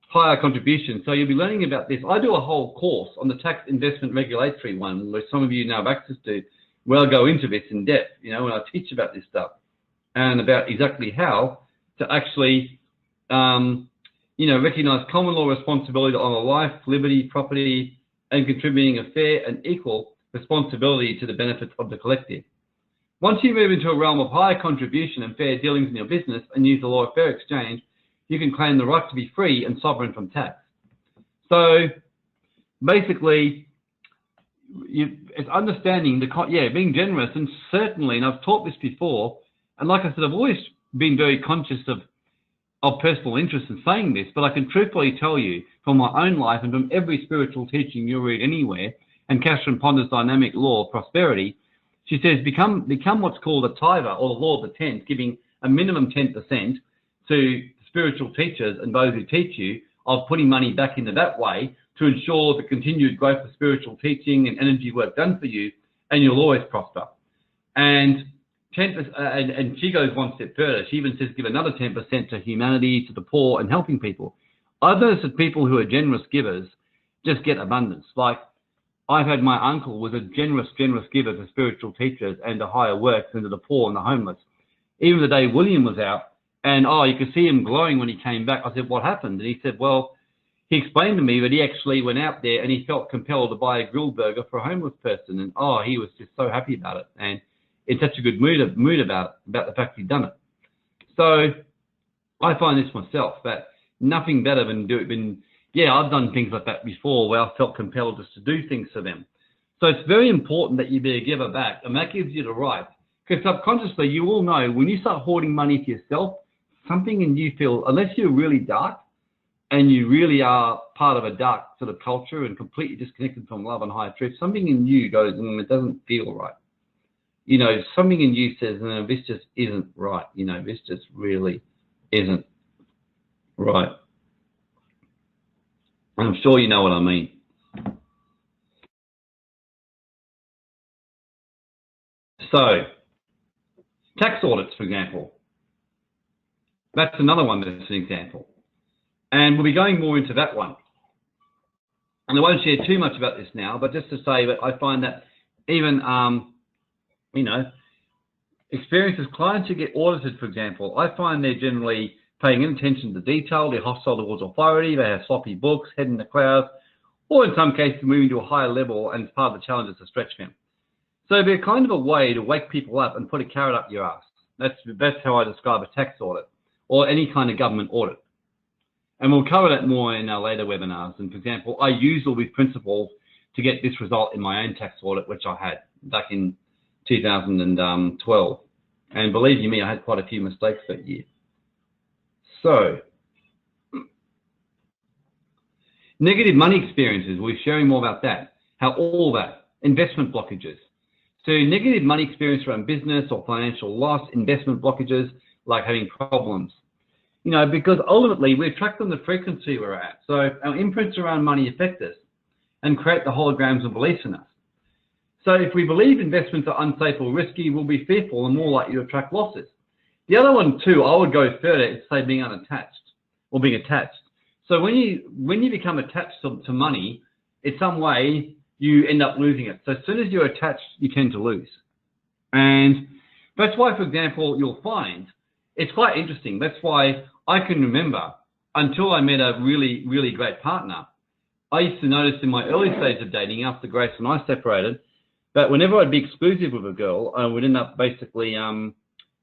higher contribution. So you'll be learning about this. I do a whole course on the tax investment regulatory one, where some of you now have access to, where I'll go into this in depth, you know, when I teach about this stuff and about exactly how to actually, you know, recognize common law responsibility to honor life, liberty, property, and contributing a fair and equal responsibility to the benefits of the collective. Once you move into a realm of higher contribution and fair dealings in your business and use the law of fair exchange, you can claim the right to be free and sovereign from tax. So basically, it's understanding being generous, and certainly, and I've taught this before, and like I said, I've always been very conscious of personal interest in saying this, but I can truthfully tell you from my own life and from every spiritual teaching you read anywhere, and Catherine Ponder's dynamic law of prosperity, she says, become what's called a tither, or the law of the tenth, giving a minimum 10% to spiritual teachers and those who teach you, of putting money back into that way to ensure the continued growth of spiritual teaching and energy work done for you, and you'll always prosper. And 10%, and she goes one step further. She even says give another 10% to humanity, to the poor, and helping people. I've noticed that people who are generous givers just get abundance. Like, I've had my uncle was a generous giver to spiritual teachers and to higher works and to the poor and the homeless. Even the day William was out, and you could see him glowing when he came back. I said, what happened? And he said, well, he explained to me that he actually went out there and he felt compelled to buy a grilled burger for a homeless person. And he was just so happy about it, and in such a good mood about the fact he'd done it. So I find this myself, that nothing better than I've done things like that before where I felt compelled just to do things for them. So it's very important that you be a giver back, and that gives you the right. Because subconsciously, you all know when you start hoarding money for yourself, something in you feel, unless you're really dark and you really are part of a dark sort of culture and completely disconnected from love and higher truth, something in you goes, it doesn't feel right. You know, something in you says, no, this just isn't right. You know, this just really isn't right. I'm sure you know what I mean. So, tax audits, for example. That's another one that's an example. And we'll be going more into that one. And I won't share too much about this now, but just to say that I find that even, you know, experiences, clients who get audited, for example, I find they're generally paying attention to detail, they're hostile towards authority, they have sloppy books, head in the clouds, or in some cases moving to a higher level, and part of the challenge is to stretch them. So they're kind of a way to wake people up and put a carrot up your ass. That's how I describe a tax audit or any kind of government audit. And we'll cover that more in our later webinars. And for example, I used all these principles to get this result in my own tax audit, which I had back in 2012. And believe you me, I had quite a few mistakes that year. So, negative money experiences, we're sharing more about that, how all that, investment blockages. So negative money experience around business or financial loss, investment blockages, like having problems. You know, because ultimately we attract on the frequency we're at. So our imprints around money affect us and create the holograms of beliefs in us. So if we believe investments are unsafe or risky, we'll be fearful and more likely to attract losses. The other one too, I would go further, is say being unattached or being attached. So when you become attached to money, in some way you end up losing it. So as soon as you're attached, you tend to lose. And that's why, for example, you'll find it's quite interesting. That's why I can remember until I met a really, really great partner. I used to notice in my early stage of dating, after Grace and I separated, that whenever I'd be exclusive with a girl, I would end up basically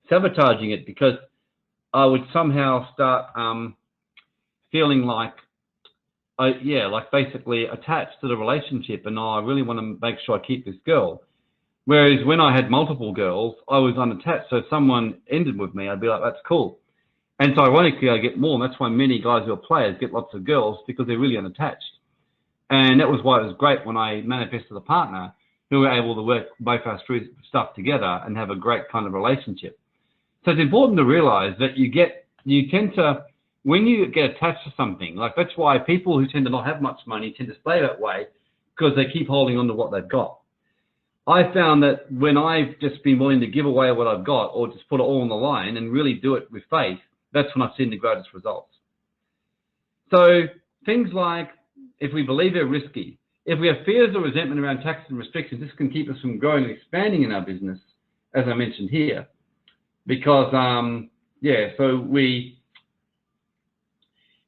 sabotaging it, because I would somehow start feeling like, like basically attached to the relationship, and I really want to make sure I keep this girl. Whereas when I had multiple girls, I was unattached. So if someone ended with me, I'd be like, that's cool. And so ironically, I get more. And that's why many guys who are players get lots of girls, because they're really unattached. And that was why it was great when I manifested a partner who were able to work both our stuff together and have a great kind of relationship. So it's important to realize that you tend to, when you get attached to something, like that's why people who tend to not have much money tend to stay that way, because they keep holding on to what they've got. I found that when I've just been willing to give away what I've got, or just put it all on the line and really do it with faith, that's when I've seen the greatest results. So things like, if we believe they're risky, if we have fears or resentment around taxes and restrictions, this can keep us from growing and expanding in our business, as I mentioned here. Because, so we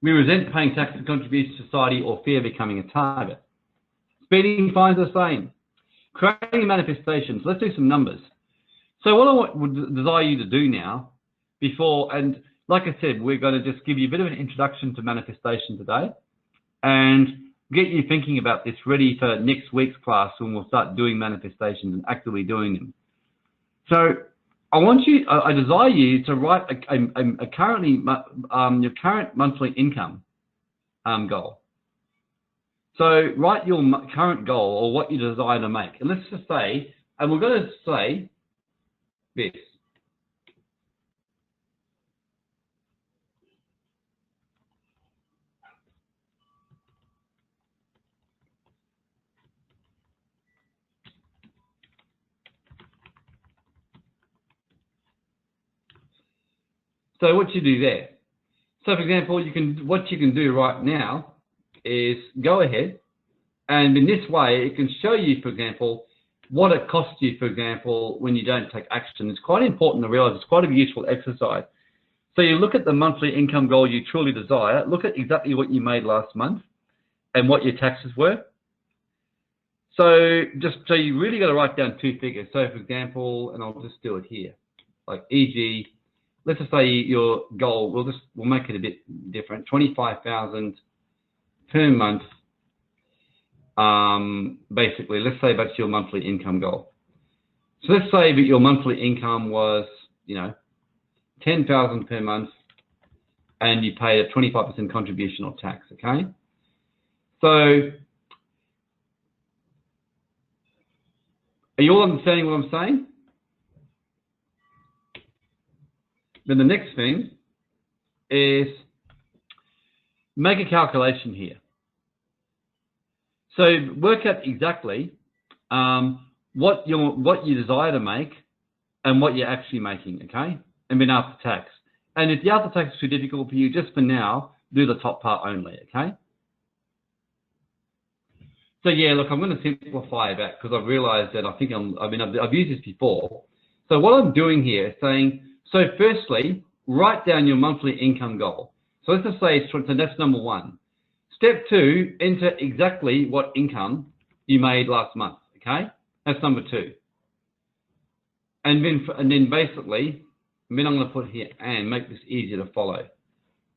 resent paying tax and contributions to society, or fear becoming a target. Speeding fines are the same. Creating manifestations. Let's do some numbers. So what I would desire you to do now, and like I said, we're going to just give you a bit of an introduction to manifestation today, and get you thinking about this, ready for next week's class when we'll start doing manifestations and actively doing them. So I desire you to write your current monthly income goal. So write your current goal, or what you desire to make. And let's just say, and we're going to say this. So what you do there. So for example, what you can do right now is go ahead, and in this way, it can show you, for example, what it costs you, for example, when you don't take action. It's quite important to realize it's quite a useful exercise. So you look at the monthly income goal you truly desire, look at exactly what you made last month and what your taxes were. So you really got to write down two figures. So for example, and I'll just do it here, like e.g., let's just say your goal, we'll make it a bit different, 25,000 per month. Basically, let's say that's your monthly income goal. So let's say that your monthly income was, you know, $10,000 per month, and you paid a 25% contribution or tax. Okay. So are you all understanding what I'm saying? Then the next thing is make a calculation here. So work out exactly what you desire to make and what you're actually making, okay? And then after tax. And if the after tax is too difficult for you, just for now, do the top part only, okay? So yeah, look, I'm going to simplify that because I've realized that I've used this before. So what I'm doing here is saying, so firstly, write down your monthly income goal. So let's just say, so that's number one. Step two, enter exactly what income you made last month, okay? That's number two. And then basically, then I'm going to put here and make this easier to follow.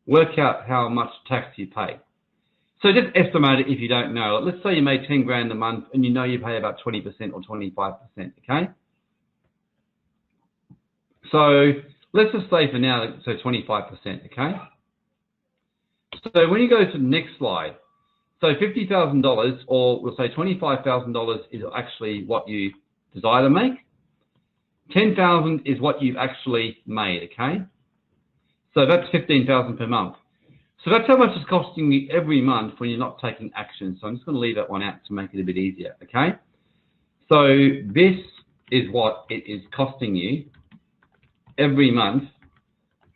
Work out how much tax you pay. So just estimate it if you don't know. Let's say you made 10 grand a month and you know you pay about 20% or 25%, okay? So let's just say for now, so 25%, okay? So when you go to the next slide, so $50,000, or we'll say $25,000 is actually what you desire to make. 10,000 is what you've actually made, okay? So that's 15,000 per month. So that's how much it's costing you every month when you're not taking action. So I'm just going to leave that one out to make it a bit easier, okay? So this is what it is costing you every month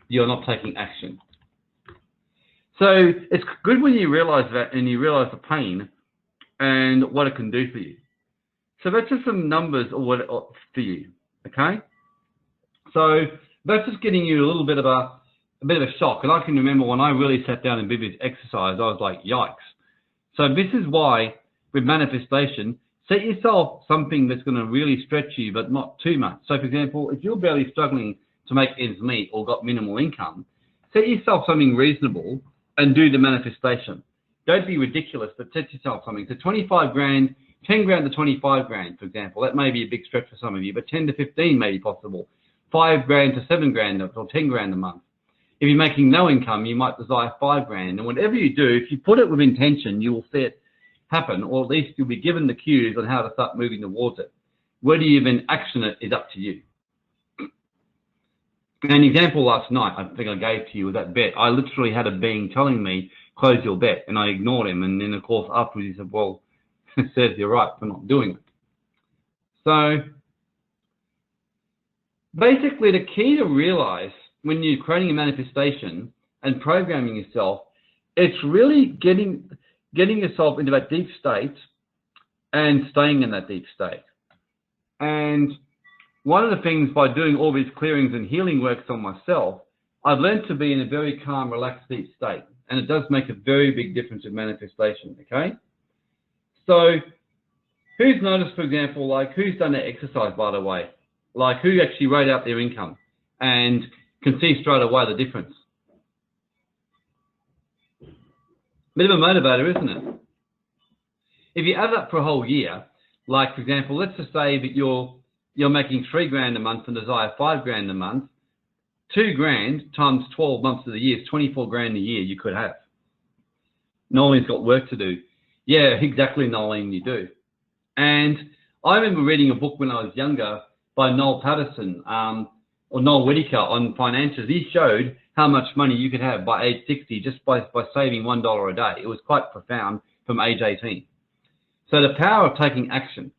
you're not taking action. So it's good when you realize that and you realize the pain and what it can do for you. So that's just some numbers for you, okay? So that's just getting you a little bit of a bit of a shock. And I can remember when I really sat down and did this exercise, I was like, yikes. So this is why with manifestation, set yourself something that's going to really stretch you, but not too much. So for example, if you're barely struggling to make ends meet or got minimal income, set yourself something reasonable and do the manifestation. Don't be ridiculous, but set yourself something. So 25 grand, 10 grand to 25 grand, for example. That may be a big stretch for some of you, but 10 to 15 may be possible. 5 grand to 7 grand or 10 grand a month. If you're making no income, you might desire 5 grand. And whatever you do, if you put it with intention, you will see it happen, or at least you'll be given the cues on how to start moving towards it. Whether you even action it is up to you. An example last night, I think I gave to you, was that bet. I literally had a being telling me, close your bet, and I ignored him. And then, of course, afterwards he said, well, it says you're right for not doing it. So basically, the key to realize when you're creating a manifestation and programming yourself, it's really getting yourself into that deep state and staying in that deep state. And one of the things by doing all these clearings and healing works on myself, I've learned to be in a very calm, relaxed, deep state. And it does make a very big difference in manifestation, okay? So who's noticed, for example, like who's done that exercise, by the way? Like who actually wrote out their income and can see straight away the difference? Bit of a motivator, isn't it? If you add up for a whole year, like for example, let's just say that you're making 3 grand a month and desire 5 grand a month, 2 grand times 12 months of the year is 24 grand a year you could have. Nolene's got work to do. Yeah, exactly, Nolene, you do. And I remember reading a book when I was younger by Noel Patterson, or Noel Whittaker on finances. He showed how much money you could have by age 60 just by saving $1 a day. It was quite profound from age 18. So the power of taking action.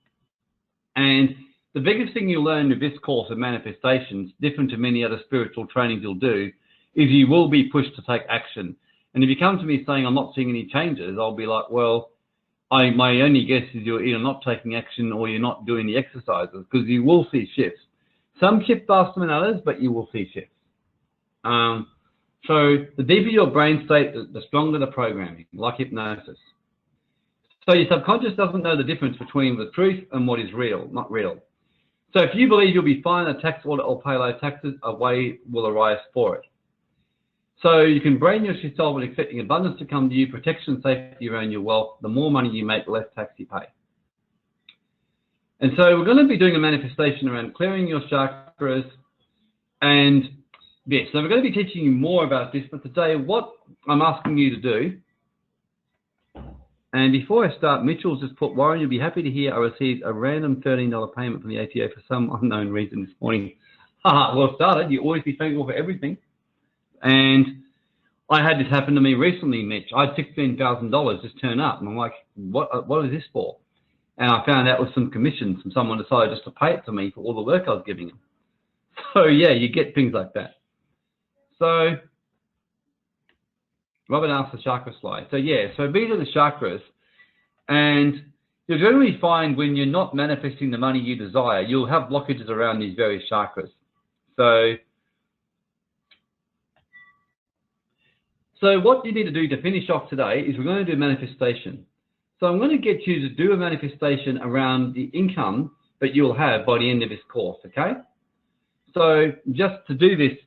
And the biggest thing you'll learn with this course of manifestations, different to many other spiritual trainings you'll do, is you will be pushed to take action. And if you come to me saying I'm not seeing any changes, I'll be like, well, my only guess is you're either not taking action or you're not doing the exercises, because you will see shifts. Some shift faster than others, but you will see shifts. So the deeper your brain state, the stronger the programming, like hypnosis. So your subconscious doesn't know the difference between the truth and what is real, not real. So if you believe you'll be fine in a tax audit or pay low taxes, a way will arise for it. So you can brainwash yourself with expecting abundance to come to you, protection, safety around your wealth. The more money you make, the less tax you pay. And so we're going to be doing a manifestation around clearing your chakras and this. So we're going to be teaching you more about this, but today what I'm asking you to do, and before I start, Mitchell's just put, Warren, you'll be happy to hear I received a random $13 payment from the ATO for some unknown reason this morning. Well started. You always be thankful for everything. And I had this happen to me recently, Mitch. I had $16,000 just turn up, and I'm like, what is this for? And I found out it was some commissions from someone decided just to pay it to me for all the work I was giving them. So yeah, you get things like that. So Robert asked the chakra slide. So yeah, so these are the chakras, and you'll generally find when you're not manifesting the money you desire, you'll have blockages around these various chakras. So what you need to do to finish off today is we're going to do manifestation. So I'm going to get you to do a manifestation around the income that you'll have by the end of this course, okay? So just to do this,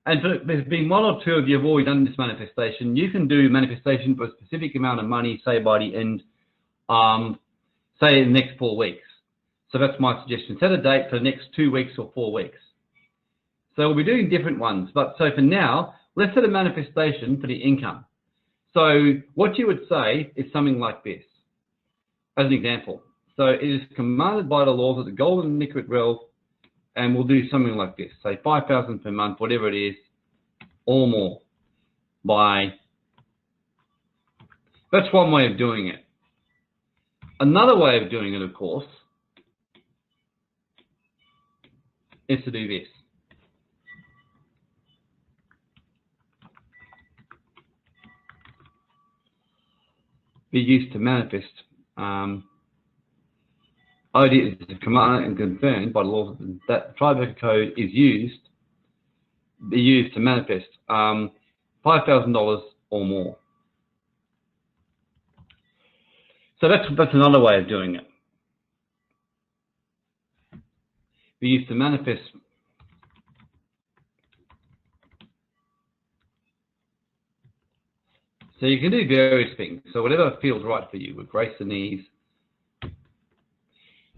and there's been one or two of you have already done this manifestation, you can do manifestation for a specific amount of money, say by the end, say in the next 4 weeks. So that's my suggestion. Set a date for the next 2 weeks or 4 weeks. So we'll be doing different ones, but so for now, let's set a manifestation for the income. So what you would say is something like this, as an example. So it is commanded by the laws of the golden liquid realm, and we'll do something like this, say 5,000 per month, whatever it is, or more. That's one way of doing it. Another way of doing it, of course, is to do this. Be used to manifest. Idea is commanded and confirmed by the laws that the Tribeca Code is used to manifest $5,000 or more. So that's another way of doing it. Be used to manifest So you can do various things. So whatever feels right for you with grace and ease.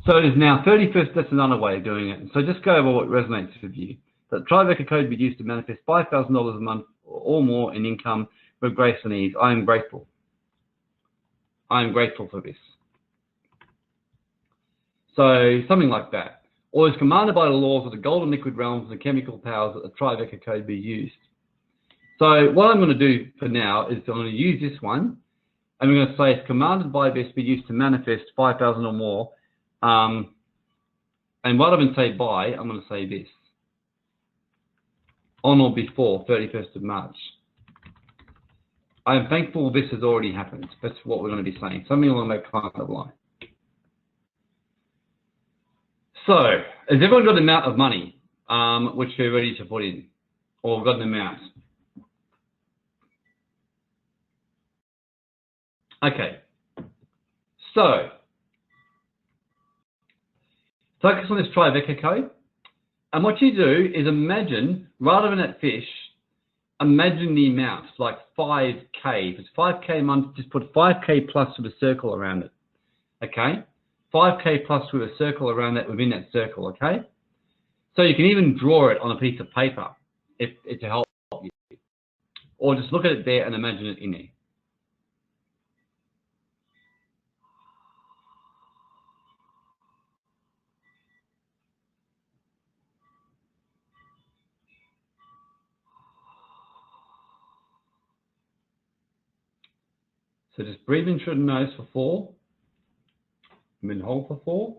So it is now 31st, that's another way of doing it. So just go over what resonates with you. The Tribeca Code be used to manifest $5,000 a month or more in income with grace and ease. I am grateful. I am grateful for this. So something like that. Or is commanded by the laws of the golden liquid realms and the chemical powers that the Tribeca Code be used. So what I'm going to do for now is I'm going to use this one. And I'm going to say it's commanded by this be used to manifest 5,000 or more. And what I'm going to say by, I'm going to say this. On or before 31st of March. I am thankful this has already happened. That's what we're going to be saying. Something along that kind of line. So, has everyone got an amount of money which they're ready to put in? Or got an amount? Okay. So, focus on this Tribeca Code. And what you do is imagine, rather than that fish, imagine the amount, like 5K. If it's 5K a month, just put 5K plus with a circle around it. Okay? 5K plus with a circle around that within that circle, okay? So you can even draw it on a piece of paper if to help you. Or just look at it there and imagine it in there. So just breathe in through the nose for 4, and then hold for 4,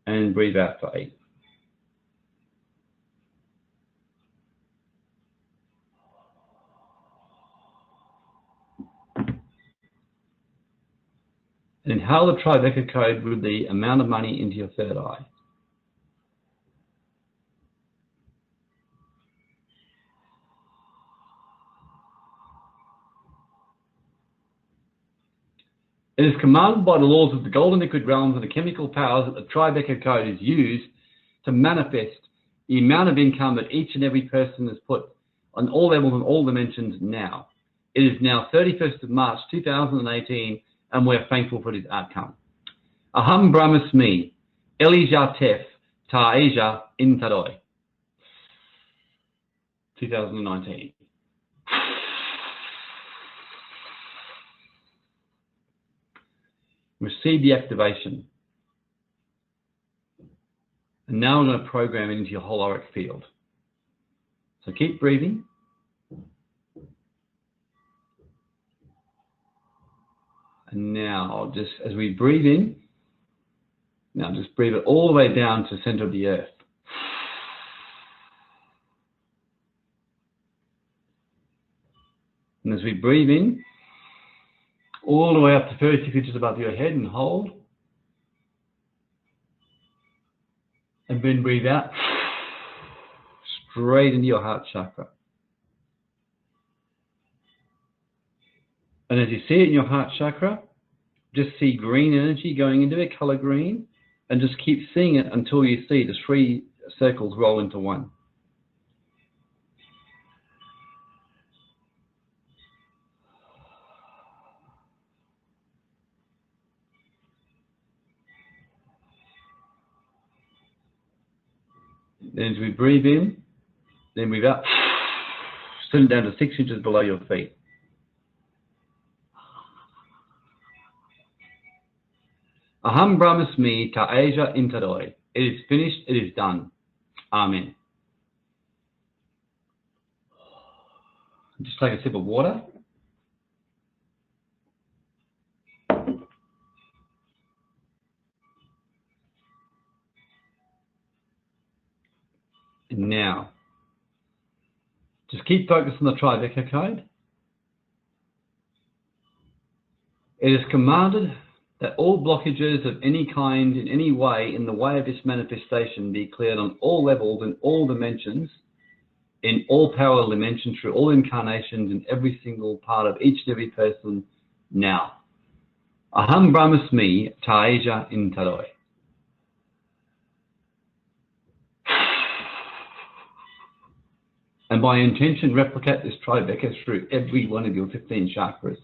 and breathe out for 8. And inhale the Tribeca Code with the amount of money into your third eye. It is commanded by the laws of the golden liquid realms and the chemical powers that the Tribeca Code is used to manifest the amount of income that each and every person has put on all levels and all dimensions now. It is now 31st of March 2018, and we're thankful for this outcome. Aham Brahmasmi, Elijah Tef, Ta'eja Intadoi. 2019. Receive the activation. And now we're going to program it into your whole auric field. So keep breathing. And now, just as we breathe in, now just breathe it all the way down to the center of the earth. And as we breathe in, all the way up to 36 inches above your head and hold. And then breathe out straight into your heart chakra. And as you see it in your heart chakra, just see green energy going into it, color green, and just keep seeing it until you see the 3 circles roll into one. Then as we breathe in, then breathe out, send it down to 6 inches below your feet. Aham Brahmasmi Ta'eja Intadoi. It is finished, it is done. Amen. Just take a sip of water. And now, just keep focused on the Tribeca code. It is commanded that all blockages of any kind, in any way, in the way of this manifestation be cleared on all levels, in all dimensions, in all parallel dimensions, through all incarnations, in every single part of each and every person now. Aham Brahmasmi Ta'eja Intadoi. And by intention, replicate this Tribeca through every one of your 15 chakras.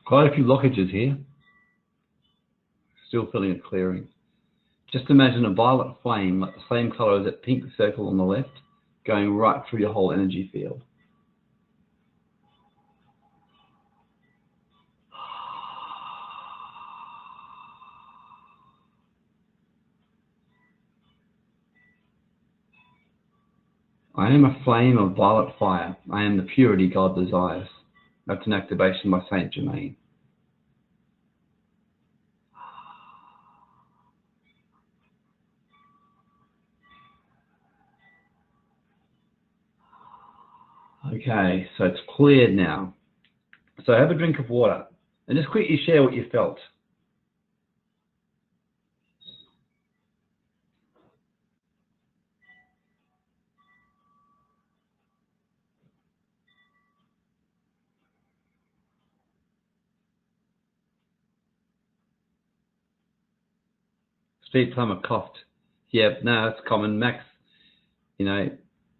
Quite a few blockages here. Still feeling a clearing. Just imagine a violet flame, like the same color as that pink circle on the left, going right through your whole energy field. I am a flame of violet fire. I am the purity God desires. That's an activation by Saint Germain. Okay, so it's cleared now. So have a drink of water and just quickly share what you felt. Steve Plummer coughed. Yeah, no, that's common. Max,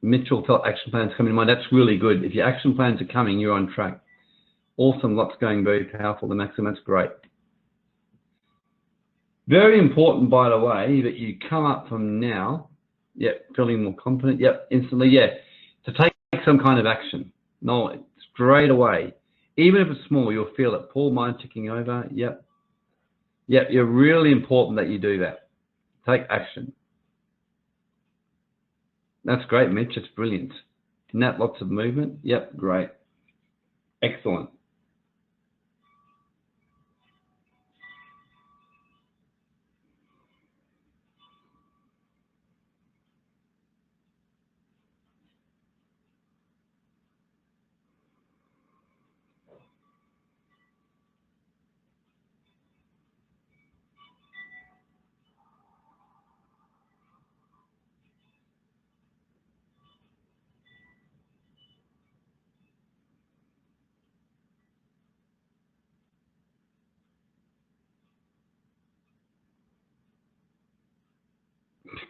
Mitchell felt action plans coming to mind. That's really good. If your action plans are coming, you're on track. Awesome, lots going, very powerful. The Maxim, that's great. Very important, by the way, that you come up from now, feeling more confident, instantly, to take some kind of action. No, straight away. Even if it's small, you'll feel it. Poor mind ticking over, you're really important that you do that. Take action. That's great, Mitch, it's brilliant. Nat, lots of movement, great. Excellent.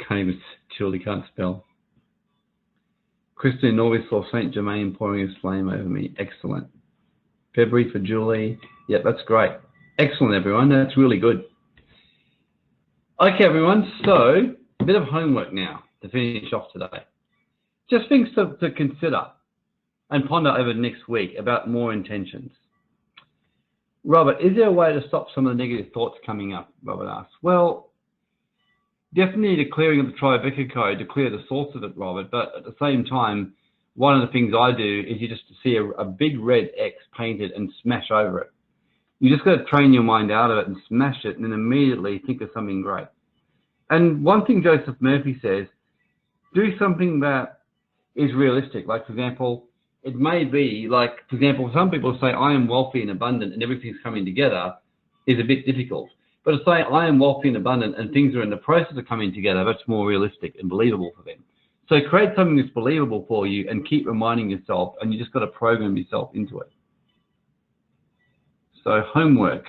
Can't even, Julie can't spell. Christine always saw Saint Germain pouring his flame over me. Excellent. February for Julie. Yep, that's great. Excellent, everyone. That's really good. Okay, everyone. So a bit of homework now to finish off today. Just things to consider and ponder over next week about more intentions. Robert, is there a way to stop some of the negative thoughts coming up? Robert asks. Well, definitely the clearing of the Tribeca code to clear the source of it, Robert. But at the same time, one of the things I do is you just see a big red X painted and smash over it. You just got to train your mind out of it and smash it, and then immediately think of something great. And one thing Joseph Murphy says, do something that is realistic. Like, for example, it may be like, for example, some people say, I am wealthy and abundant and everything's coming together is a bit difficult. But to say, I am wealthy and abundant and things are in the process of coming together, that's more realistic and believable for them. So create something that's believable for you and keep reminding yourself, and you just got to program yourself into it. So homework.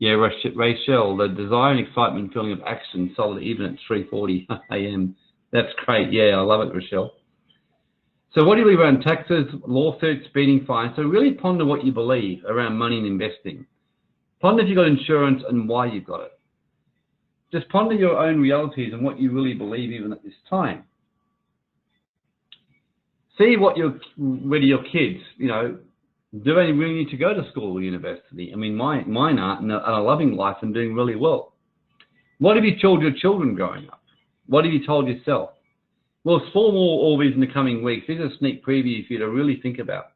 Yeah, Rachel, the desire and excitement feeling of action solid even at 3:40 a.m. That's great. Yeah, I love it, Rochelle. So what do you believe around taxes, lawsuits, speeding fines? So really ponder what you believe around money and investing. Ponder if you've got insurance and why you've got it. Just ponder your own realities and what you really believe even at this time. See whether your kids, do they really need to go to school or university? I mean, mine aren't, and are loving life and doing really well. What have you told your children growing up? What have you told yourself? We'll explore more all these in the coming weeks. This is a sneak preview for you to really think about.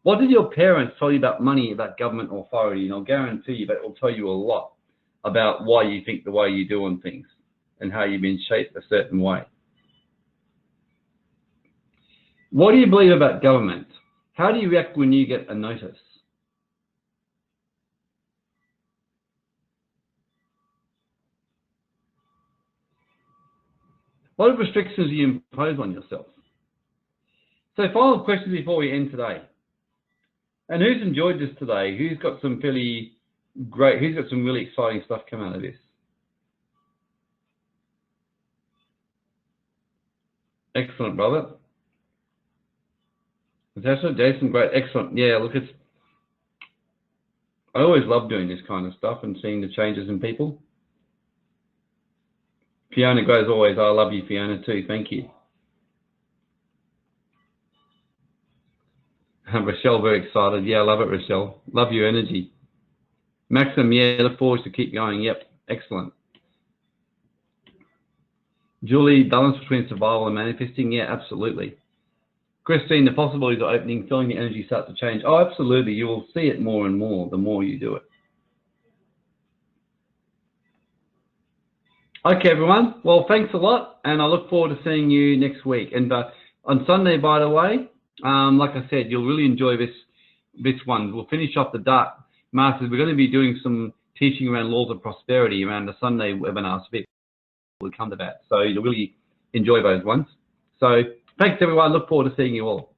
What did your parents tell you about money, about government authority? And I'll guarantee you that it will tell you a lot about why you think the way you do on things and how you've been shaped a certain way. What do you believe about government? How do you react when you get a notice? What restrictions do you impose on yourself? So final questions before we end today. And who's enjoyed this today? Who's got some really exciting stuff come out of this? Excellent, brother. Natasha, Jason, great, excellent. Yeah, look, I always love doing this kind of stuff and seeing the changes in people. Fiona, great as always. I love you, Fiona, too. Thank you. Rochelle, very excited. Yeah, I love it, Rochelle. Love your energy. Maxim, yeah, look forward to keep going. Yep, excellent. Julie, balance between survival and manifesting. Yeah, absolutely. Christine, the possibilities are opening, feeling the energy start to change. Oh, absolutely. You will see it more and more the more you do it. Okay, everyone. Well, thanks a lot, and I look forward to seeing you next week. And on Sunday, by the way, like I said, you'll really enjoy this one. We'll finish off the Dark Masters. We're going to be doing some teaching around laws of prosperity around the Sunday webinar, so people will come to that. So you'll really enjoy those ones. So thanks, everyone. Look forward to seeing you all.